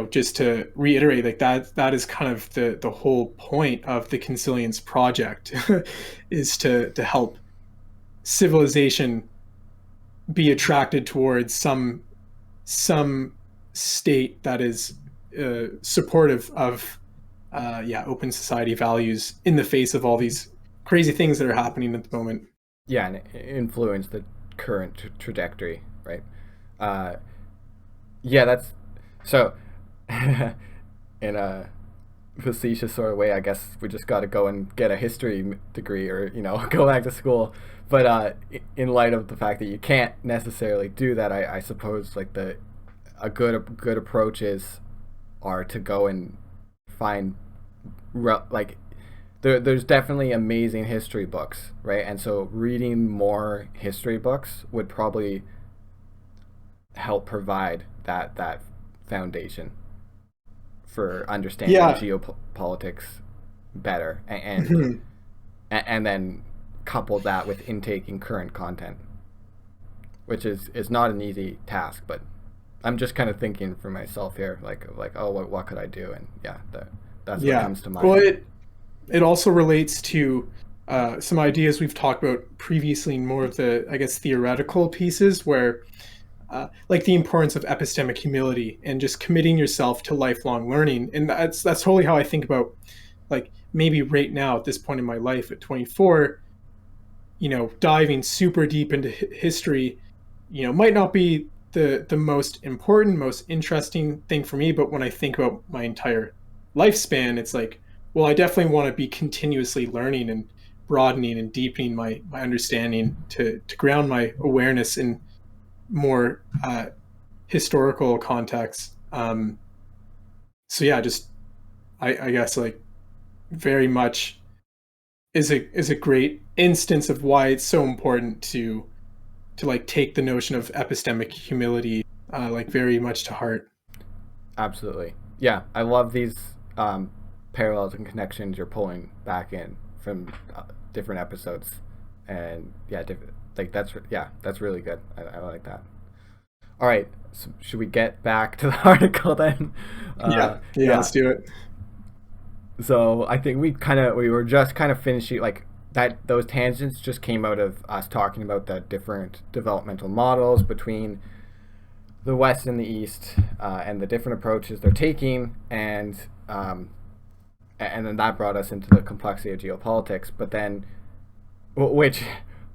just to reiterate, like that is kind of the whole point of the Consilience project is to help civilization be attracted towards some state that is supportive of open society values in the face of all these crazy things that are happening at the moment. Yeah, and influence the current trajectory, right? Uh, yeah, that's so. In a facetious sort of way, I guess we just got to go and get a history degree, or go back to school. But in light of the fact that you can't necessarily do that, I suppose like a good approaches are to go and find like there's definitely amazing history books, right? And so reading more history books would probably help provide that foundation for understanding Yeah. geopolitics better, Mhm. and then couple that with intaking current content, which is not an easy task. But I'm just kind of thinking for myself here, like oh, what could I do? And yeah, that's what Yeah. comes to Well, mind. it also relates to some ideas we've talked about previously in more of the, I guess, theoretical pieces where like the importance of epistemic humility and just committing yourself to lifelong learning. And that's totally how I think about like maybe right now at this point in my life at 24, diving super deep into history, might not be the most important, most interesting thing for me. But when I think about my entire lifespan, it's like, well, I definitely want to be continuously learning and broadening and deepening my understanding to ground my awareness in more historical context. So yeah, just I guess like very much is a great instance of why it's so important to like take the notion of epistemic humility like very much to heart. Absolutely, yeah. I love these parallels and connections you're pulling back in from different episodes, and yeah, like that's really good. I like that. All right, so should we get back to the article then? Yeah, Yeah. let's do it. So I think we were just kind of finishing like that. Those tangents just came out of us talking about the different developmental models between the West and the East, and the different approaches they're taking, and then that brought us into the complexity of geopolitics. But then, which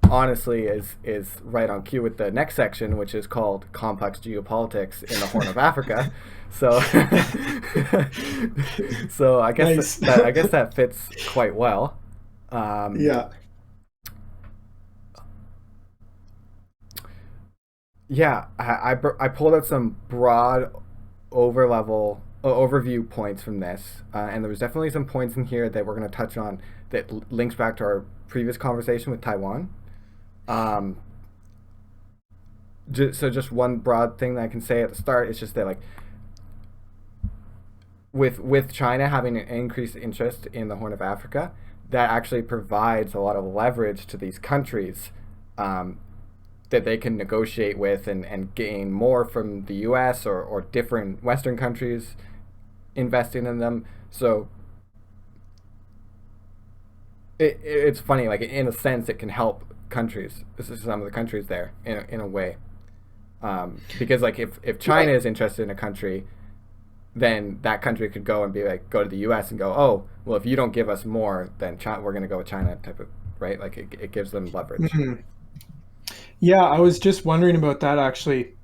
honestly is right on cue with the next section, which is called complex geopolitics in the Horn of Africa. So, so Nice. I guess that fits quite well. Um, Yeah. yeah, I pulled out some broad overview points from this, and there was definitely some points in here that we're going to touch on that links back to our previous conversation with Taiwan. Um, so just one broad thing that I can say at the start is just that like with China having an increased interest in the Horn of Africa, that actually provides a lot of leverage to these countries that they can negotiate with and gain more from the US or different Western countries investing in them. So it's funny, like in a sense, it can help countries. This is some of the countries there in a way, because like if China is interested in a country, then that country could go and be like, go to the U.S. and go, oh, well, if you don't give us more, then we're going to go with China type of, right? Like it gives them leverage. Mm-hmm. Yeah, I was just wondering about that actually,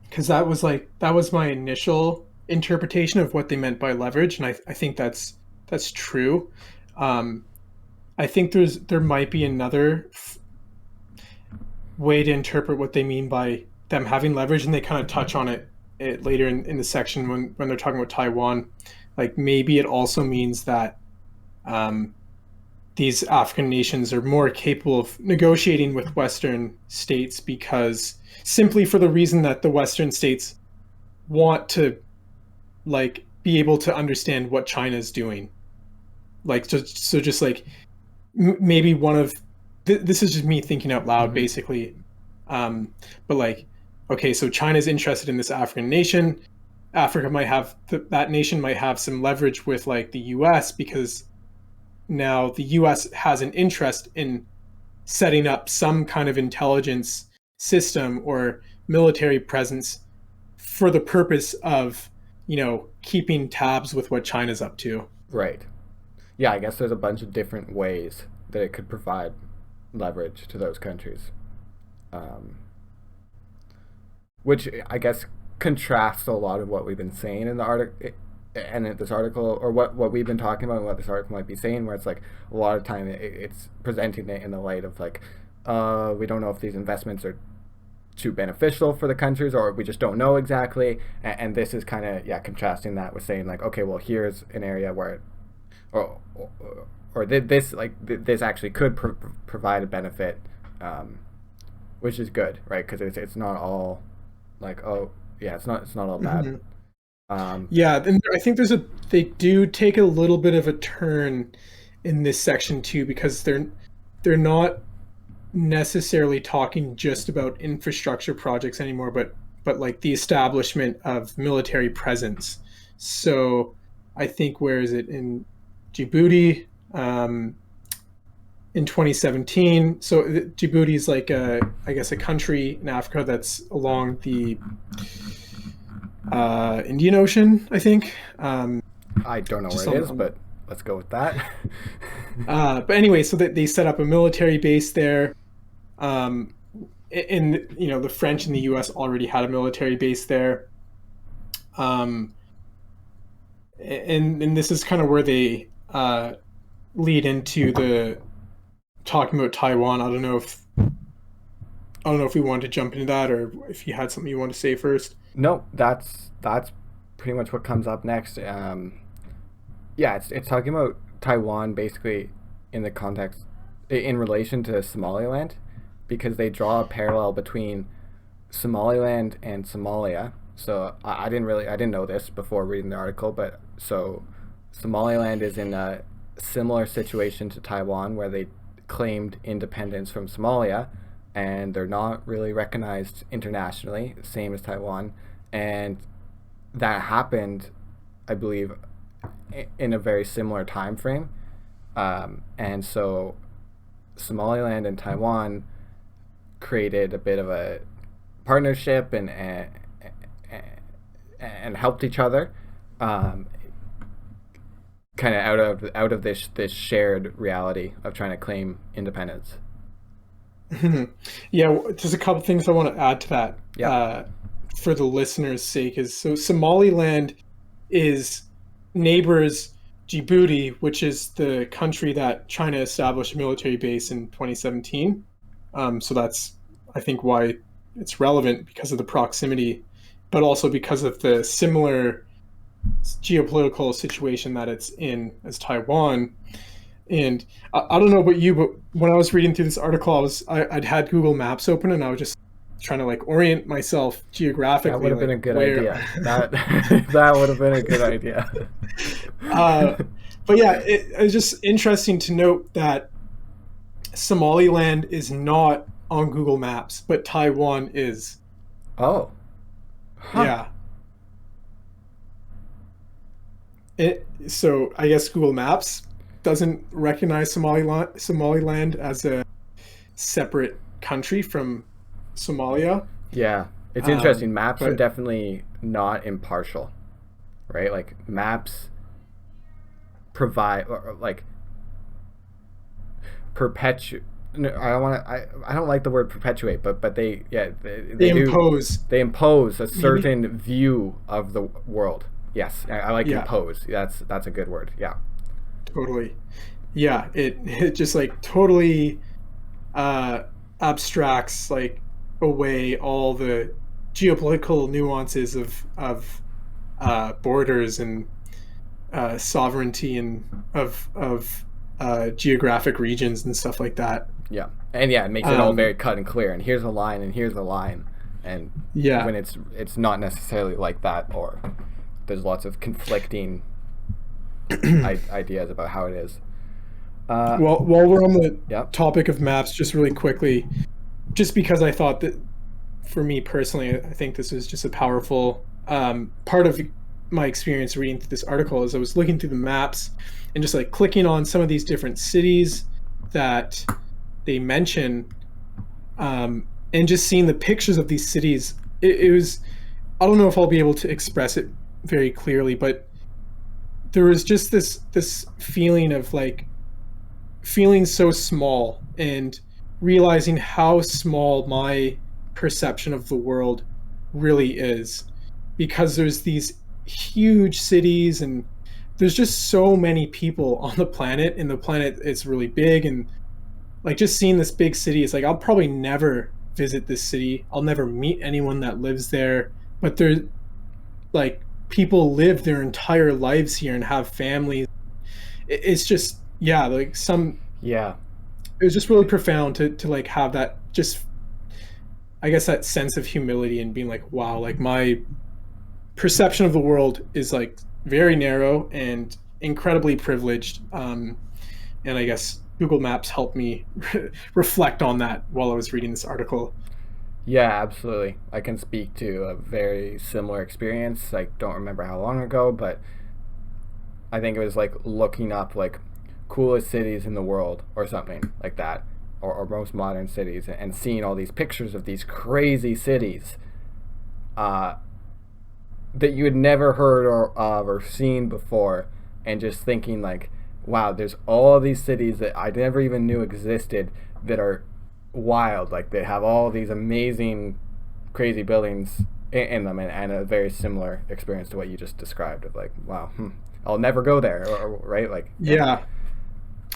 because that was my initial interpretation of what they meant by leverage, and I think that's true. Um, I think there might be another way to interpret what they mean by them having leverage, and they kind of touch on it later in the section when they're talking about Taiwan. Like maybe it also means that these African nations are more capable of negotiating with Western states because simply for the reason that the Western states want to like be able to understand what China is doing. Like so just like maybe one of this is just me thinking out loud, basically. But like, okay, so China's interested in this African nation. Africa might have that nation might have some leverage with like the U.S. because now the U.S. has an interest in setting up some kind of intelligence system or military presence for the purpose of, keeping tabs with what China's up to. Right. Yeah, I guess there's a bunch of different ways that it could provide leverage to those countries, which I guess contrasts a lot of what we've been saying in the article and in this article, or what we've been talking about and what this article might be saying, where it's like a lot of time it's presenting it in the light of like, we don't know if these investments are too beneficial for the countries, or we just don't know exactly, and this is kind of contrasting that with saying like, okay, well, here's an area where this actually could provide a benefit, which is good, right? Because it's not all like, oh yeah, it's not all bad. Yeah, and I think they do take a little bit of a turn in this section too, because they're not necessarily talking just about infrastructure projects anymore, but like the establishment of military presence. So I think, where is it, in Djibouti, in 2017. So Djibouti is like I guess a country in Africa that's along the Indian Ocean, I think. I don't know where it is, but let's go with that. But anyway, so they set up a military base there. And the French and the U.S. already had a military base there. And this is kind of where they lead into the talking about Taiwan. I don't know if we want to jump into that, or if you had something you want to say first. No, that's pretty much what comes up next. It's talking about Taiwan basically in the context, in relation to Somaliland, because they draw a parallel between Somaliland and Somalia. So I didn't know this before reading the article, but so Somaliland is in a similar situation to Taiwan, where they claimed independence from Somalia, and they're not really recognized internationally, same as Taiwan. And that happened, I believe, in a very similar time frame. And so Somaliland and Taiwan created a bit of a partnership and helped each other, kind of out of this shared reality of trying to claim independence. Yeah, there's a couple things I want to add to that. Yeah. For the listeners' sake, is so Somaliland is neighbors Djibouti, which is the country that China established a military base in 2017. So that's, I think, why it's relevant, because of the proximity, but also because of the similar geopolitical situation that it's in as Taiwan. And I don't know about you, but when I was reading through this article, I'd had Google Maps open, and I was just trying to like orient myself geographically. That would have been a good idea. That would have been a good idea. But yeah, it's just interesting to note that Somaliland is not on Google Maps, but Taiwan is. Oh, huh. Yeah. So I guess Google Maps doesn't recognize Somaliland as a separate country from Somalia. Yeah, it's interesting. Maps are But definitely not impartial, right? Like maps provide or like perpetuate. No, I don't want to. I don't like the word perpetuate, but they yeah they they do. impose, They impose a maybe. certain view of the world. Yes, I like Yeah, impose. That's a good word. Yeah. totally. Yeah, it just like totally uh abstracts like away all the geopolitical nuances of borders and sovereignty and of geographic regions and stuff like that. Yeah, and yeah, it makes it all very Um, cut and clear. And here's a line, and here's a line, and yeah. when it's not necessarily like that, or there's lots of conflicting ideas about how it is. Well, while we're on the Yep. topic of maps, just really quickly, just because I thought that for me personally, I think this was just a powerful part of my experience reading through this article is I was looking through the maps and just like clicking on some of these different cities that they mention and just seeing the pictures of these cities. It was, I don't know if I'll be able to express it very clearly, but there was just this feeling of like feeling so small and realizing how small my perception of the world really is because there's these huge cities and there's just so many people on the planet and the planet is really big and like just seeing this big city is like I'll probably never visit this city. I'll never meet anyone that lives there, but there's like people live their entire lives here and have families. It's just yeah, like some Yeah. it was just really profound to like have that just I guess that sense of humility and being like wow like my perception of the world is like very narrow and incredibly privileged and I guess Google Maps helped me reflect on that while I was reading this article. Yeah, absolutely. I can speak to a very similar experience. I don't remember how long ago, but I think it was like looking up like coolest cities in the world or something like that, or most modern cities, and seeing all these pictures of these crazy cities uh, that you had never heard of or seen before, and just thinking like, wow, there's all these cities that I never even knew existed that are wild. Like they have all these amazing, crazy buildings in them, and a very similar experience to what you just described of like, wow, I'll never go there, right? Like, yeah, Yeah,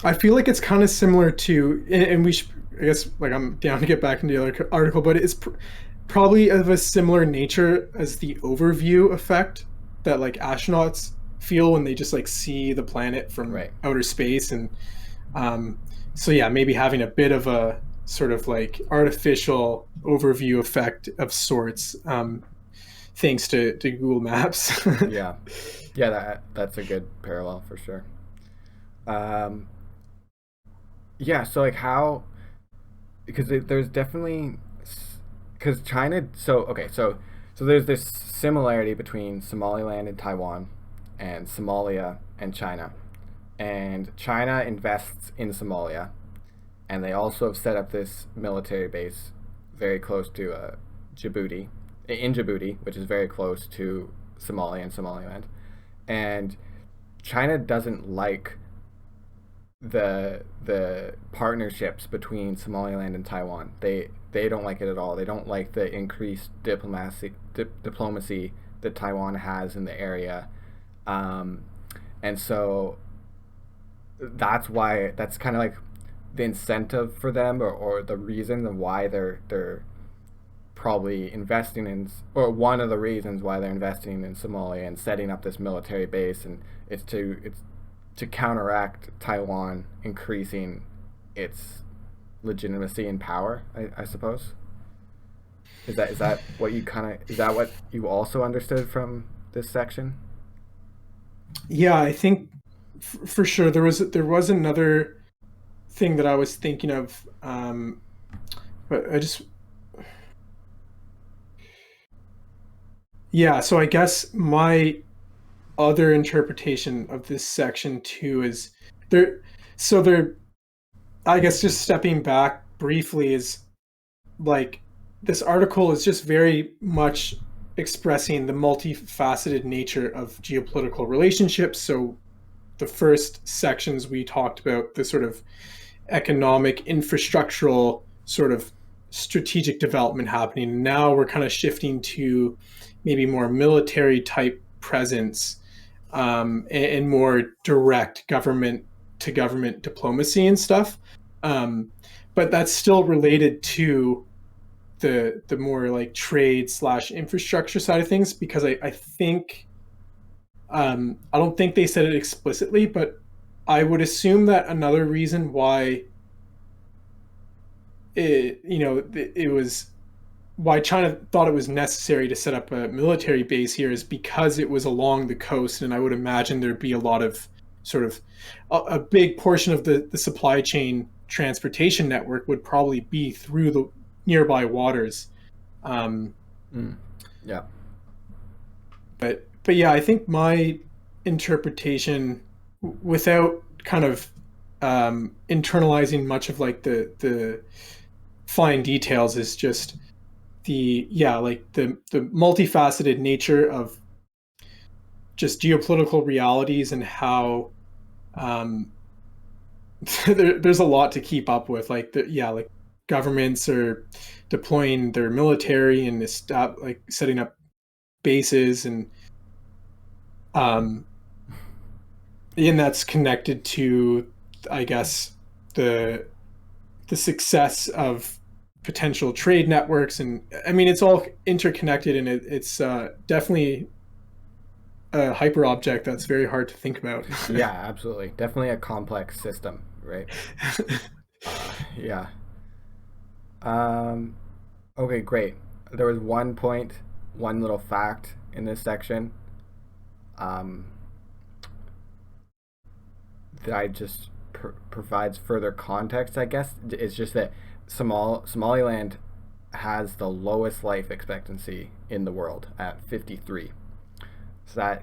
I feel like it's kind of similar to, and we should, I guess, like I'm down to get back into the other article, but it's probably of a similar nature as the overview effect that like astronauts feel when they just like see the planet from right. outer space. And um, so, yeah, maybe having a bit of a sort of like artificial overview effect of sorts, thanks to Google Maps. Yeah, yeah, that's a good parallel for sure. Um, yeah, so like how because there's definitely because China. So okay, so there's this similarity between Somaliland and Taiwan, and Somalia and China, and China invests in Somalia, and they also have set up this military base very close to Djibouti, in Djibouti, which is very close to Somalia and Somaliland, and China doesn't like the partnerships between Somaliland and Taiwan. They don't like it at all. They don't like the increased diplomacy that Taiwan has in the area, um, and so that's kind of like the incentive for them, or the reason of why they're probably investing in, or one of the reasons why they're investing in Somalia and setting up this military base, and it's to counteract Taiwan increasing its legitimacy and power. I suppose is that what you kind of is that what you also understood from this section? Yeah, I think for sure there was another thing that I was thinking of but yeah, so I guess my other interpretation of this section too is there so there I guess just stepping back briefly is like this article is just very much expressing the multifaceted nature of geopolitical relationships. So the first sections we talked about the sort of economic infrastructural sort of strategic development happening. Now we're kind of shifting to maybe more military type presence, and more direct government to government diplomacy and stuff. But that's still related to the more like trade slash infrastructure side of things, because I think I don't think they said it explicitly, but I would assume that another reason why it was why China thought it was necessary to set up a military base here is because it was along the coast, and I would imagine there'd be a lot of sort of a big portion of the supply chain transportation network would probably be through the nearby waters. Um, Yeah. but yeah, I think my interpretation, without kind of internalizing much of like the fine details, is just the multifaceted nature of just geopolitical realities and how there's a lot to keep up with. Like governments are deploying their military and like setting up bases, um, and that's connected to, I guess, the success of potential trade networks. And I mean, it's all interconnected, and it's definitely a hyper object that's very hard to think about. Yeah, absolutely. Definitely a complex system, right? Yeah. Okay, great. There was one point, one little fact in this section um, that I just provides further context, I guess. It's just that Somaliland has the lowest life expectancy in the world at 53. So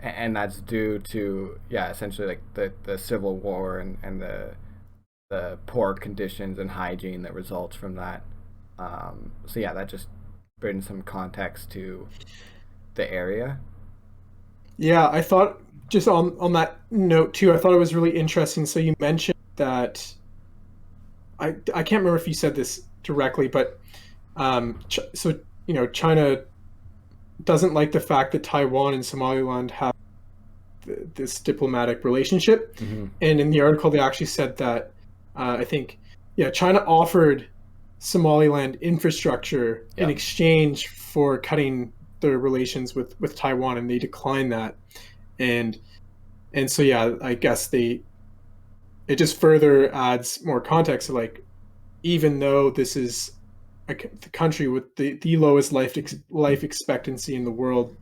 and that's due to, yeah, essentially like the civil war and the poor conditions and hygiene that results from that. So yeah, that just brings some context to the area. Yeah, I thought, just on that note too, I thought it was really interesting. So you mentioned that I can't remember if you said this directly, but so China doesn't like the fact that Taiwan and Somaliland have this diplomatic relationship. Mm-hmm. And in the article, they actually said that I think, yeah, China offered Somaliland infrastructure in exchange for cutting their relations with Taiwan, and they declined that. And so yeah, I guess it just further adds more context to, like, even though this is the country with the lowest life expectancy in the world,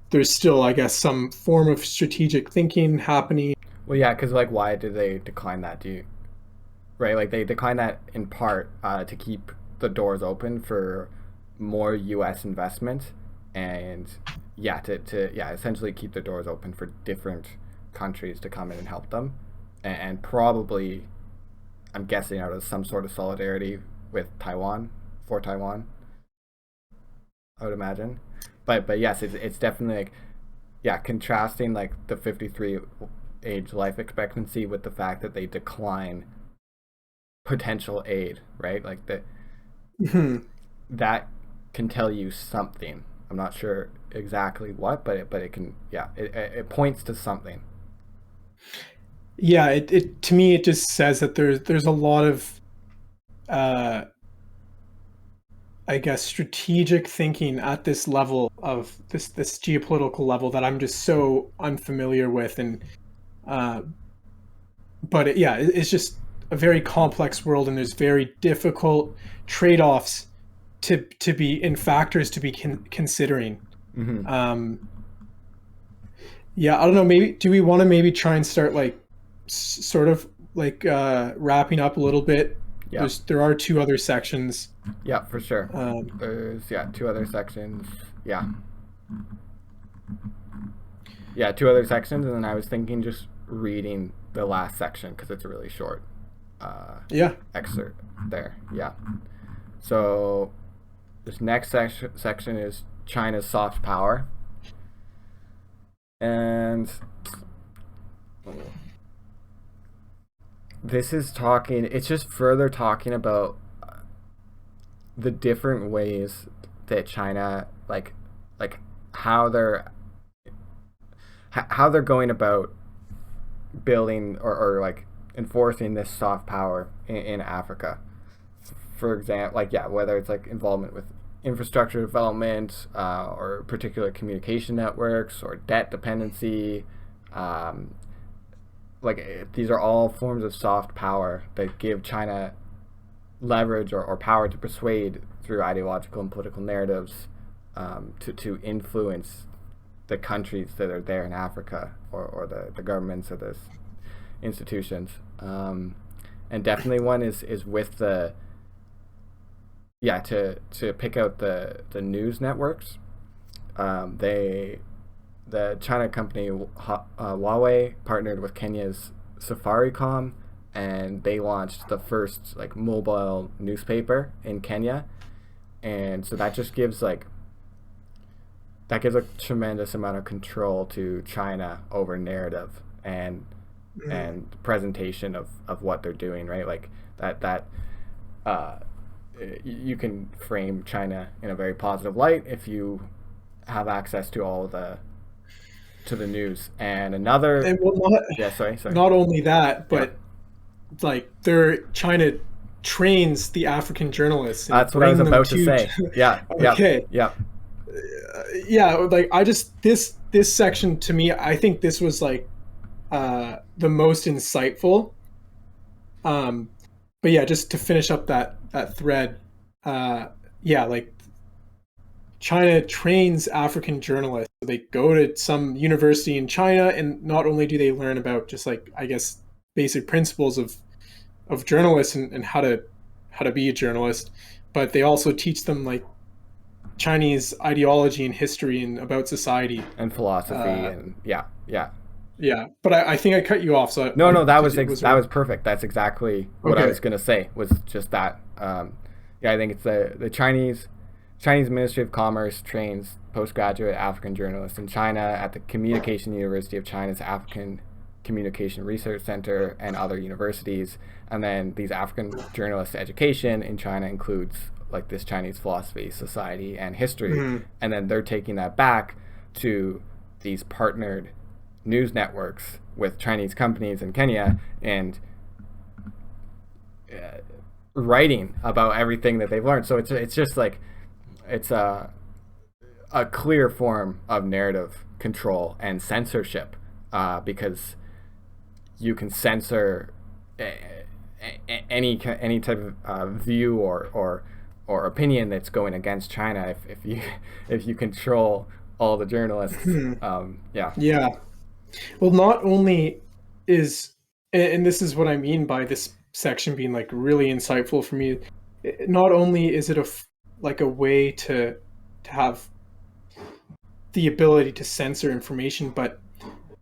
there's still, I guess, some form of strategic thinking happening. Well, yeah, because like, why did they decline that? Right? Like they declined that in part to keep the doors open for more U.S. investment, and yeah, to essentially keep the doors open for different countries to come in and help them, and probably, I'm guessing, out of some sort of solidarity with Taiwan, for Taiwan, I would imagine. But yes, it's definitely like, yeah, contrasting like the 53 age life expectancy with the fact that they decline potential aid, right? Like that can tell you something. I'm not sure exactly what, but it can, yeah, it points to something. Yeah, it to me, it just says that there's a lot of I guess strategic thinking at this level of this geopolitical level that I'm just so unfamiliar with. And uh, but it's just a very complex world, and there's very difficult trade-offs to be in factors to be considering. Mm-hmm. Yeah, I don't know. Maybe do we want to maybe try and start like sort of wrapping up a little bit, Yeah. there are two other sections. Yeah, for sure. Um, There's two other sections. Yeah. Yeah, two other sections, and then I was thinking just reading the last section because it's a really short yeah. excerpt there. Yeah. So this next section is China's soft power, and this is talking. It's just further talking about the different ways that China like how they're going about building or like enforcing this soft power in Africa. For example, whether it's like involvement with infrastructure development or particular communication networks or debt dependency. These are all forms of soft power that give China leverage or power to persuade through ideological and political narratives to influence the countries that are there in Africa or the governments or the institutions. And definitely one is with to pick out the news networks. The China company Huawei partnered with Kenya's Safaricom, and they launched the first mobile newspaper in Kenya, and so that just gives a tremendous amount of control to China over narrative and presentation of what they're doing, right? You can frame China in a very positive light if you have access to all the news. And another not only that, but China trains the African journalists. That's what I was about to say. Yeah. Okay. Yeah. This section to me, I think this was the most insightful. But yeah, just to finish up that thread, China trains African journalists. They go to some university in China, and not only do they learn about just basic principles of journalists and how to be a journalist, but they also teach them Chinese ideology and history and about society and philosophy But I think I cut you off. So no, that was perfect. That's exactly what I was going to say. Was just that. I think it's the Chinese Ministry of Commerce trains postgraduate African journalists in China at the Communication University of China's African Communication Research Center and other universities. And then these African journalists' education in China includes this Chinese philosophy, society, and history. Mm-hmm. And then they're taking that back to these partnered news networks with Chinese companies in Kenya and writing about everything that they've learned. So it's just it's a clear form of narrative control and censorship, because you can censor any type of view or opinion that's going against China if you control all the journalists. Yeah. Well, not only is, and this is what I mean by this section being really insightful for me, not only is it a way to have the ability to censor information, but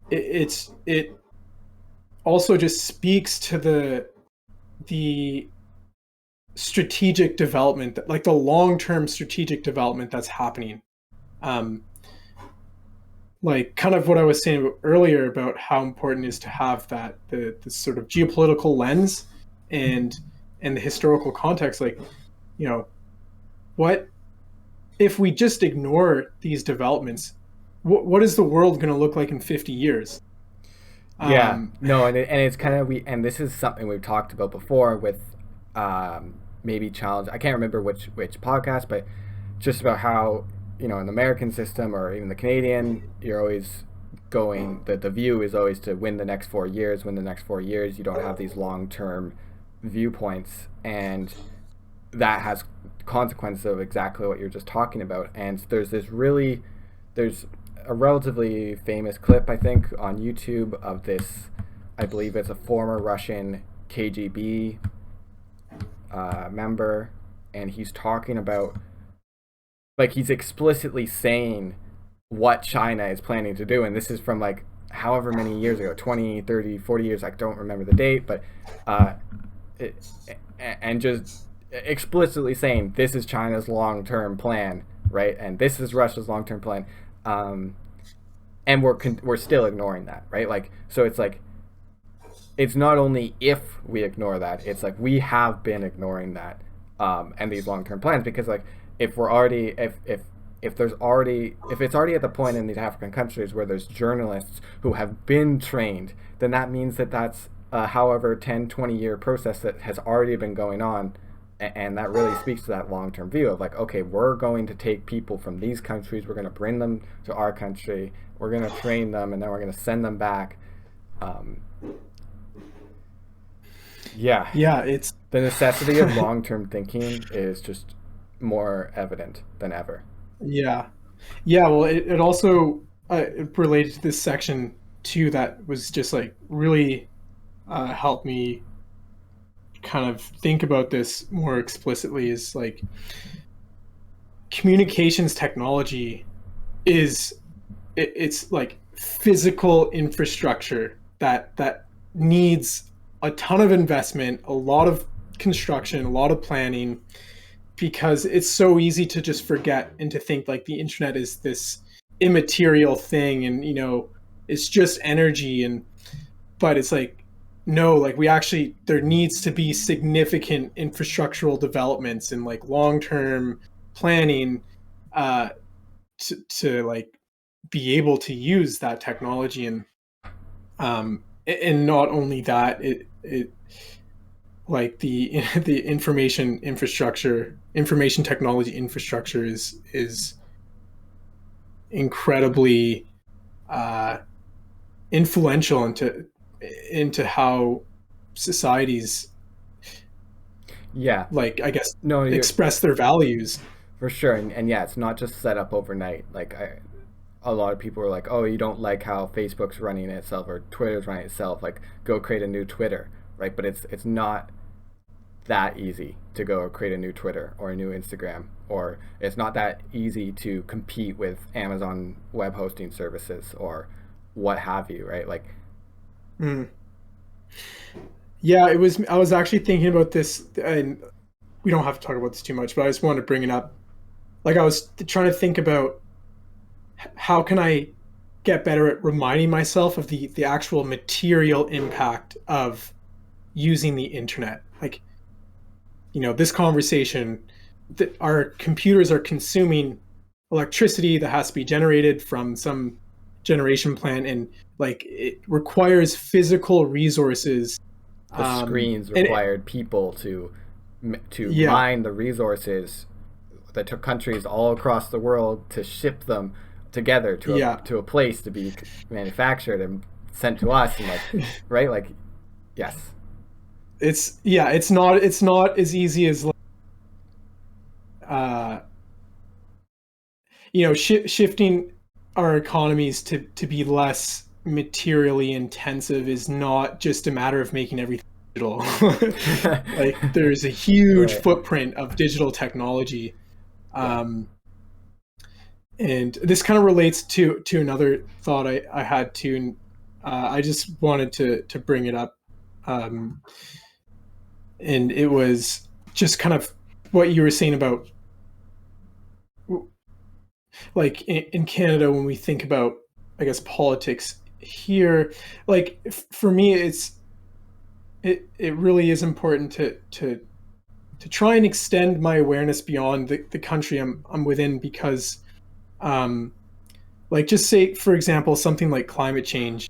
it also just speaks to the strategic development, the long-term strategic development that's happening. Kind of what I was saying earlier about how important it is to have that the sort of geopolitical lens and the historical context. What if we just ignore these developments? What is the world going to look like in 50 years? And it's kind of and this is something we've talked about before with maybe challenge. I can't remember which podcast, but just about how in the American system or even the Canadian, you're always going. The view is always to win the next 4 years. Win the next 4 years. You don't have these long-term viewpoints, and that has consequences of exactly what you're just talking about. And there's a relatively famous clip, I think, on YouTube of this I believe it's a former Russian KGB member, and he's talking about, like, he's explicitly saying what China is planning to do, and this is from like however many years ago, 20, 30, 40 years, I don't remember the date, but it, and just explicitly saying this is China's long-term plan, right? And this is Russia's long-term plan. And we're still ignoring that, right? Like, so it's like, it's not only if we ignore that, it's like we have been ignoring that, and these long-term plans, because like if we're already if it's already at the point in these African countries where there's journalists who have been trained, then that means that that's however 10, 20-year process that has already been going on, and that really speaks to that long-term view of like, okay, we're going to take people from these countries, we're going to bring them to our country, we're going to train them, and then we're going to send them back. Yeah, it's the necessity of long-term thinking is just more evident than ever. yeah. Yeah, well, it also it related to this section too that was just like really helped me kind of think about this more explicitly is like communications technology is it's like physical infrastructure that needs a ton of investment, a lot of construction, a lot of planning, because it's so easy to just forget and to think like the internet is this immaterial thing and it's just energy. And but it's like no, like we actually, there needs to be significant infrastructural developments and like long-term planning uh to like be able to use that technology. And not only that, it like the information technology infrastructure is incredibly influential into how societies, Yeah, like, I guess, no, express their values. for sure, and yeah, it's not just set up overnight. Like a lot of people are like, oh, you don't like how Facebook's running itself or Twitter's running itself, like go create a new Twitter, right? But it's not that easy to go create a new Twitter or a new Instagram, or it's not that easy to compete with Amazon web hosting services or what have you, right? Like, Mm. Yeah, it was. I was actually thinking about this, and we don't have to talk about this too much, but I just wanted to bring it up. Like, I was trying to think about how can I get better at reminding myself of the actual material impact of using the internet. Like, this conversation, that our computers are consuming electricity that has to be generated from some generation plant, and like it requires physical resources. the screens And required people to yeah, mine the resources that took countries all across the world to ship them together yeah, to a place to be manufactured and sent to us, and like, right, like, yes, it's not as easy as uh, shifting our economies to be less materially intensive is not just a matter of making everything digital. Like, there's a huge right, footprint of digital technology. yeah, um, and this kind of relates to another thought I had too, and I just wanted to bring it up. um, and it was just kind of what you were saying about, like, in Canada, when we think about, I guess, politics here, like, for me, it really is important to try and extend my awareness beyond the country I'm within, because um like, just say, for example, something like climate change.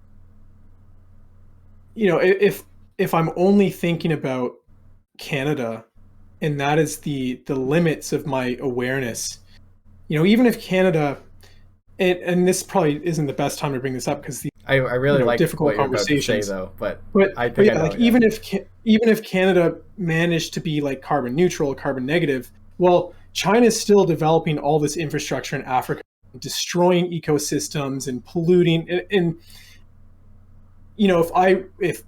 If I'm only thinking about Canada, and that is the limits of my awareness, even if Canada, and this probably isn't the best time to bring this up because the I really like difficult what you're about to say conversations. though, but I But think I yeah, know, like, yeah, even if Canada managed to be like carbon neutral, carbon negative, well, China is still developing all this infrastructure in Africa, destroying ecosystems and polluting, and if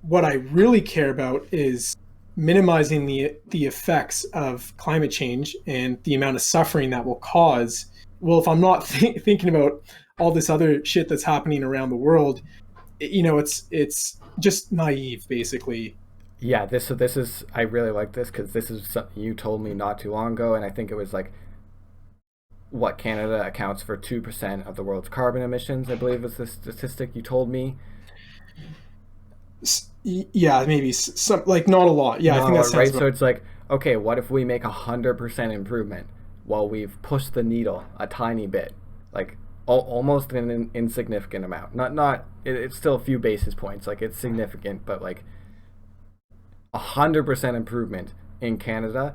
what I really care about is minimizing the effects of climate change and the amount of suffering that will cause. Well, if I'm not thinking about all this other shit that's happening around the world, it's just naive, basically. Yeah, this is I really like this because this is something you told me not too long ago, and I think it was like what Canada accounts for 2% of the world's carbon emissions. I believe was the statistic you told me. Yeah, maybe some, like, not a lot. Yeah, I Not think a that lot, sounds right? about. So it's like, okay, what if we make 100% improvement? Well, we've pushed the needle a tiny bit, like almost an insignificant amount. It's still a few basis points. Like it's significant, but like 100% improvement in Canada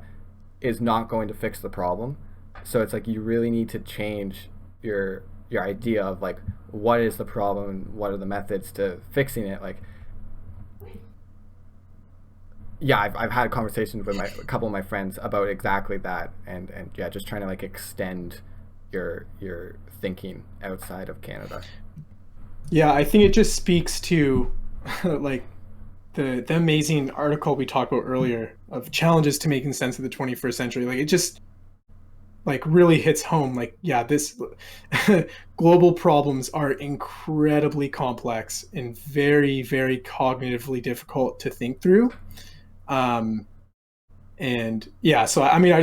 is not going to fix the problem. So it's like you really need to change your idea of like what is the problem and what are the methods to fixing it. Like yeah, I've had conversations with a couple of my friends about exactly that, and yeah, just trying to like extend your thinking outside of Canada. Yeah, I think it just speaks to like the amazing article we talked about earlier of challenges to making sense of the 21st century. Like, it just like really hits home. Like, yeah, this global problems are incredibly complex and very, very cognitively difficult to think through. Um, and yeah, so I mean, I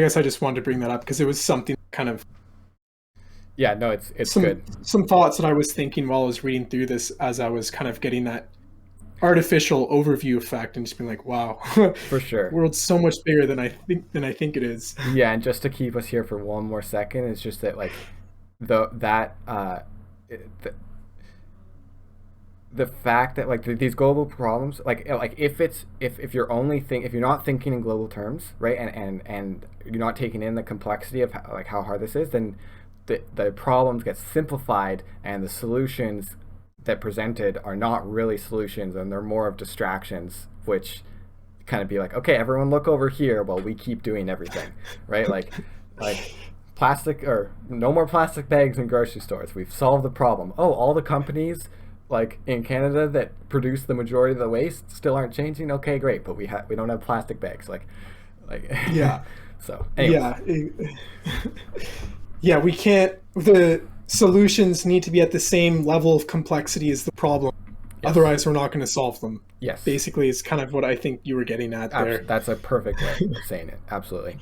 guess I just wanted to bring that up because it was something kind of Yeah, no, it's some good some thoughts that I was thinking while I was reading through this as I was kind of getting that artificial overview effect and just being like, wow, the for sure. world's so much bigger than I think it is. Yeah, and just to keep us here for one more second, it's just that like the that the, the fact that like these global problems like if you're if you're not thinking in global terms, right, and you're not taking in the complexity of how hard this is, then the problems get simplified and the solutions that presented are not really solutions and they're more of distractions, which kind of be like, okay, everyone look over here while we keep doing everything, right? Like plastic or no more plastic bags in grocery stores. We've solved the problem. Oh, all the companies like in Canada that produce the majority of the waste still aren't changing. Okay, great, but we don't have plastic bags. Like Yeah, so. Anyways, yeah, yeah. We can't. The solutions need to be at the same level of complexity as the problem. yes, Otherwise, we're not going to solve them. yes, Basically, is kind of what I think you were getting at there. that's a perfect way of saying it. Absolutely.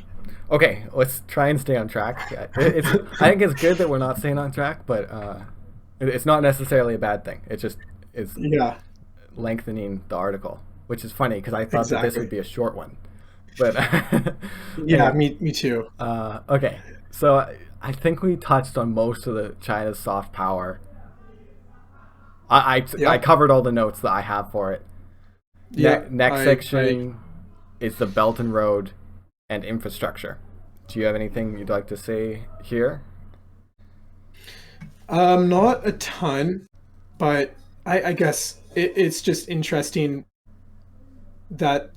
Okay, let's try and stay on track. I think it's good that we're not staying on track, but it's not necessarily a bad thing. It just is Yeah, lengthening the article, which is funny because I thought that this would exactly. be a short one. But Yeah, anyway, me too. okay. So I think we touched on most of the China's soft power. I Yeah, covered all the notes that I have for it. yeah. Next I section is the Belt and Road and infrastructure. Do you have anything you'd like to say here? not a ton, but I guess it's just interesting that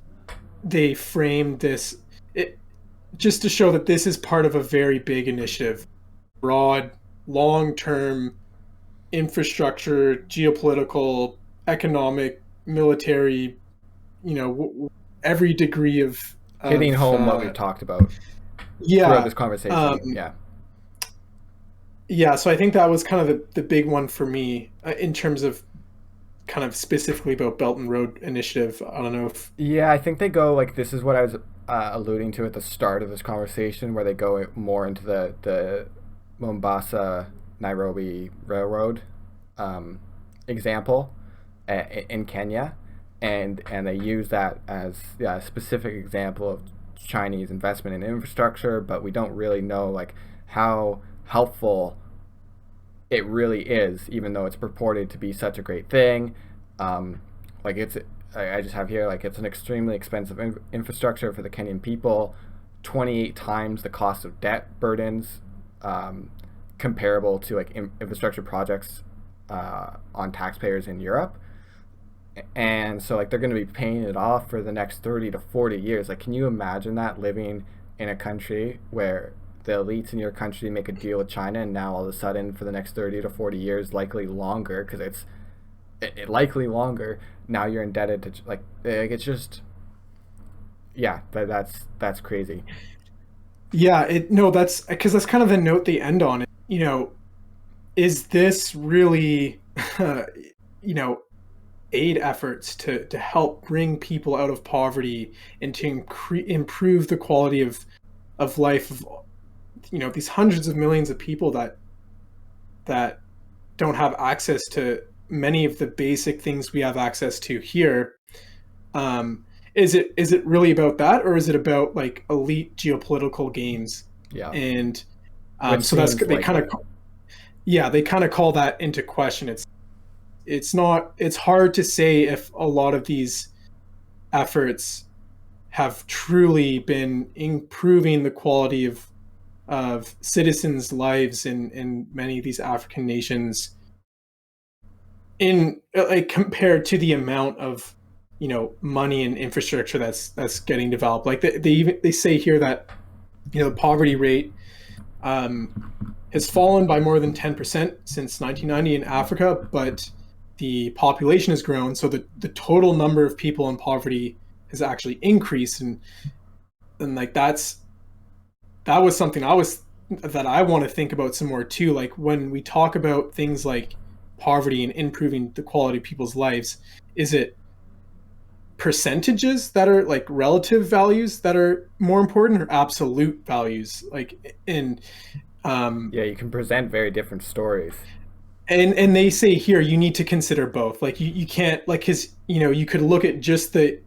they frame this it, just to show that this is part of a very big initiative, broad, long-term infrastructure, geopolitical, economic, military, every degree Hitting of home what we've talked about throughout yeah. this conversation. Um, Yeah. yeah, so I think that was kind of the big one for me in terms of kind of specifically about Belt and Road Initiative. I don't know if Yeah, I think they go like this is what I was alluding to at the start of this conversation, where they go more into the Mombasa Nairobi Railroad um, example in Kenya, and they use that as a specific example of Chinese investment in infrastructure, but we don't really know like how helpful it really is, even though it's purported to be such a great thing. Like it's, I just have here like it's an extremely expensive infrastructure for the Kenyan people, 28 times the cost of debt burdens, comparable to like infrastructure projects on taxpayers in Europe. And so like they're going to be paying it off for the next 30 to 40 years. Like, can you imagine that living in a country where the elites in your country make a deal with China, and now all of a sudden for the next 30 to 40 years, likely longer, because likely longer. Now you're indebted to it's just, yeah, that's crazy. Yeah, no, that's because that's kind of the note they end on. Is this really, you know, aid efforts to help bring people out of poverty and to improve the quality of life of these hundreds of millions of people that don't have access to many of the basic things we have access to here. um is it really about that, or is it about like elite geopolitical games? Yeah, And which so that's seems they kind likely. of, yeah, they kind of call that into question. It's not, it's hard to say if a lot of these efforts have truly been improving the quality of citizens' lives in many of these African nations, in like compared to the amount of money and infrastructure that's getting developed. Like they say here that the poverty rate um, has fallen by more than 10% since 1990 in Africa, but the population has grown, so the total number of people in poverty has actually increased. And like that was something that I want to think about some more too. Like when we talk about things like poverty and improving the quality of people's lives, is it percentages that are like relative values that are more important, or absolute values? Like in um Yeah, you can present very different stories. and they say here you need to consider both. Like you can't, like, because you could look at just the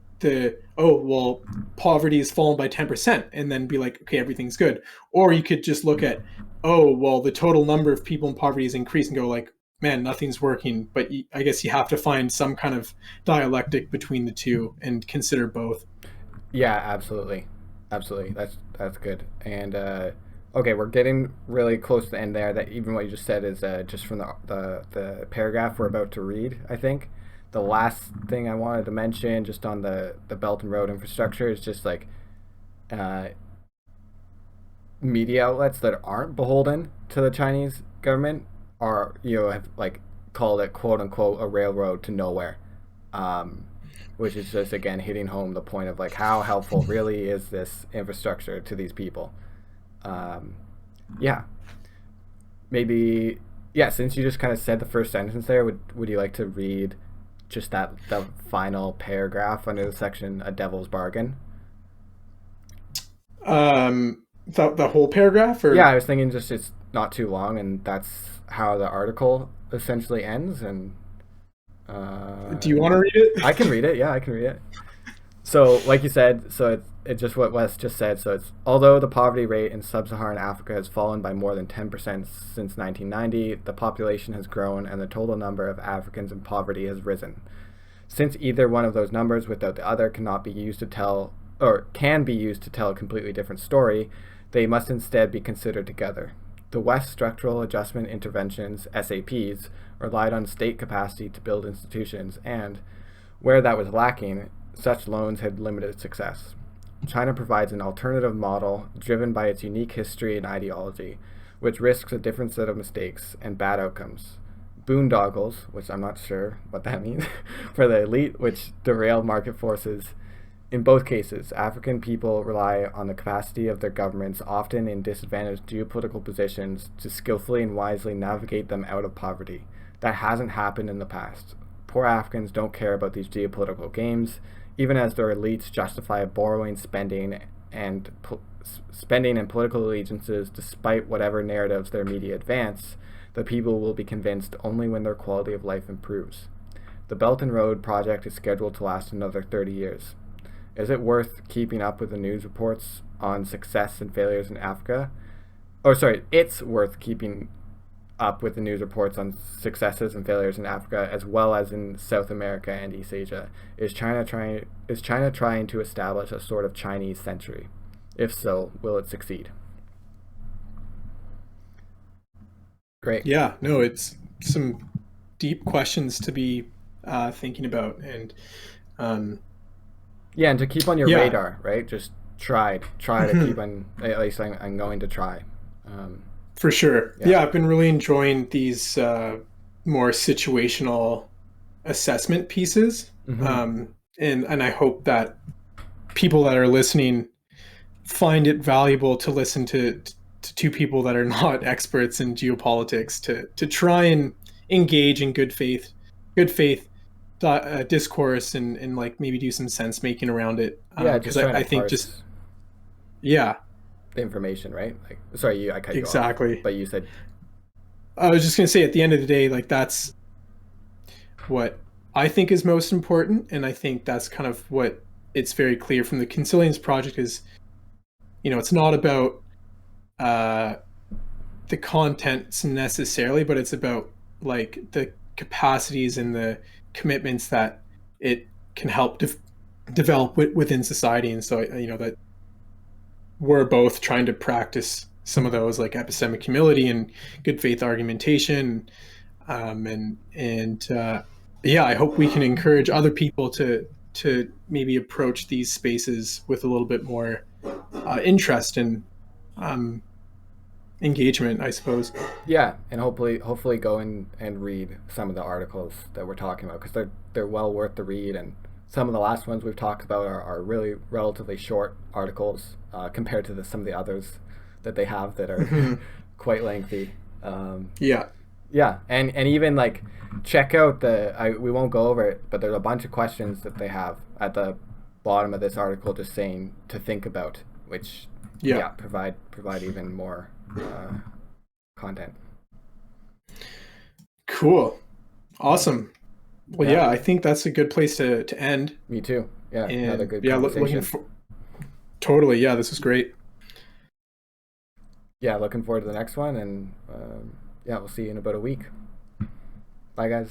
oh well, poverty has fallen by 10% and then be like, okay, everything's good. Or you could just look at, oh well, the total number of people in poverty has increased, and go like, man, nothing's working. But I guess you have to find some kind of dialectic between the two and consider both. Yeah, absolutely, absolutely. That's good. And okay, we're getting really close to the end there. That even what you just said is just from the paragraph we're about to read. I think the last thing I wanted to mention, just on the Belt and Road infrastructure, is just like uh, media outlets that aren't beholden to the Chinese government are, have like called it quote unquote a railroad to nowhere, um, which is just again hitting home the point of like how helpful really is this infrastructure to these people. Um, yeah, maybe, yeah. Since you just kind of said the first sentence there, would you like to read just that the final paragraph under the section "A Devil's Bargain"? The whole paragraph, Yeah, I or was thinking just it's not too long, and that's how the article essentially ends. And do you want to read I can it? read it. Yeah, I can read it. So, like you said, so it's just what Wes just said. So it's although the poverty rate in sub-Saharan Africa has fallen by more than 10% since 1990, the population has grown and the total number of Africans in poverty has risen. Since either one of those numbers without the other cannot be used to tell or can be used to tell a completely different story, they must instead be considered together. The West Structural Adjustment Interventions, SAPs, relied on state capacity to build institutions, and, where that was lacking, such loans had limited success. China provides an alternative model driven by its unique history and ideology, which risks a different set of mistakes and bad outcomes. Boondoggles, which I'm not sure what that means, for the elite, which derail market forces. In both cases, African people rely on the capacity of their governments, often in disadvantaged geopolitical positions, to skillfully and wisely navigate them out of poverty. That hasn't happened in the past. Poor Africans don't care about these geopolitical games, even as their elites justify borrowing, and spending and political allegiances despite whatever narratives their media advance. The people will be convinced only when their quality of life improves. The Belt and Road project is scheduled to last another 30 years. Is it worth keeping up with the news reports on success and failures in Africa? It's worth keeping up with the news reports on successes and failures in Africa as well as in South America and East Asia. Is China trying to establish a sort of Chinese century? If so, will it succeed? Great. Yeah, no, it's some deep questions to be thinking about. And um, Yeah, and to keep on your yeah, radar, right? Just try to keep on. At least I'm going to try. Um, for sure. yeah. Yeah, I've been really enjoying these more situational assessment pieces. Mm-hmm. And I hope that people that are listening find it valuable to listen to two people that are not experts in geopolitics to try and engage in good faith discourse and like maybe do some sense making around it. Yeah, Because just trying to I think just parse yeah, the information, right? Like, sorry, I cut you off, exactly. but you said, I was just gonna say at the end of the day, like that's what I think is most important, and I think that's kind of what it's very clear from the Consilience project is, it's not about uh, the contents necessarily, but it's about like the capacities and the commitments that it can help develop within society. And so, that we're both trying to practice some of those like epistemic humility and good faith argumentation. And yeah, I hope we can encourage other people to maybe approach these spaces with a little bit more interest and um, engagement, I suppose. yeah, and hopefully go and read some of the articles that we're talking about, because they're well worth the read. And some of the last ones we've talked about are really relatively short articles compared to some of the others that they have that are Mhm. quite lengthy. Yeah. Yeah, and even like check out we won't go over it, but there's a bunch of questions that they have at the bottom of this article, just saying to think about, which Yeah. yeah, provide even more content. Cool. Awesome. Well, Yeah, yeah, I think that's a good place to end. me too. Yeah, another And good yeah, looking conversation. for totally. Yeah, this is great. Yeah, looking forward to the next one, and yeah, we'll see you in about a week. Bye, guys.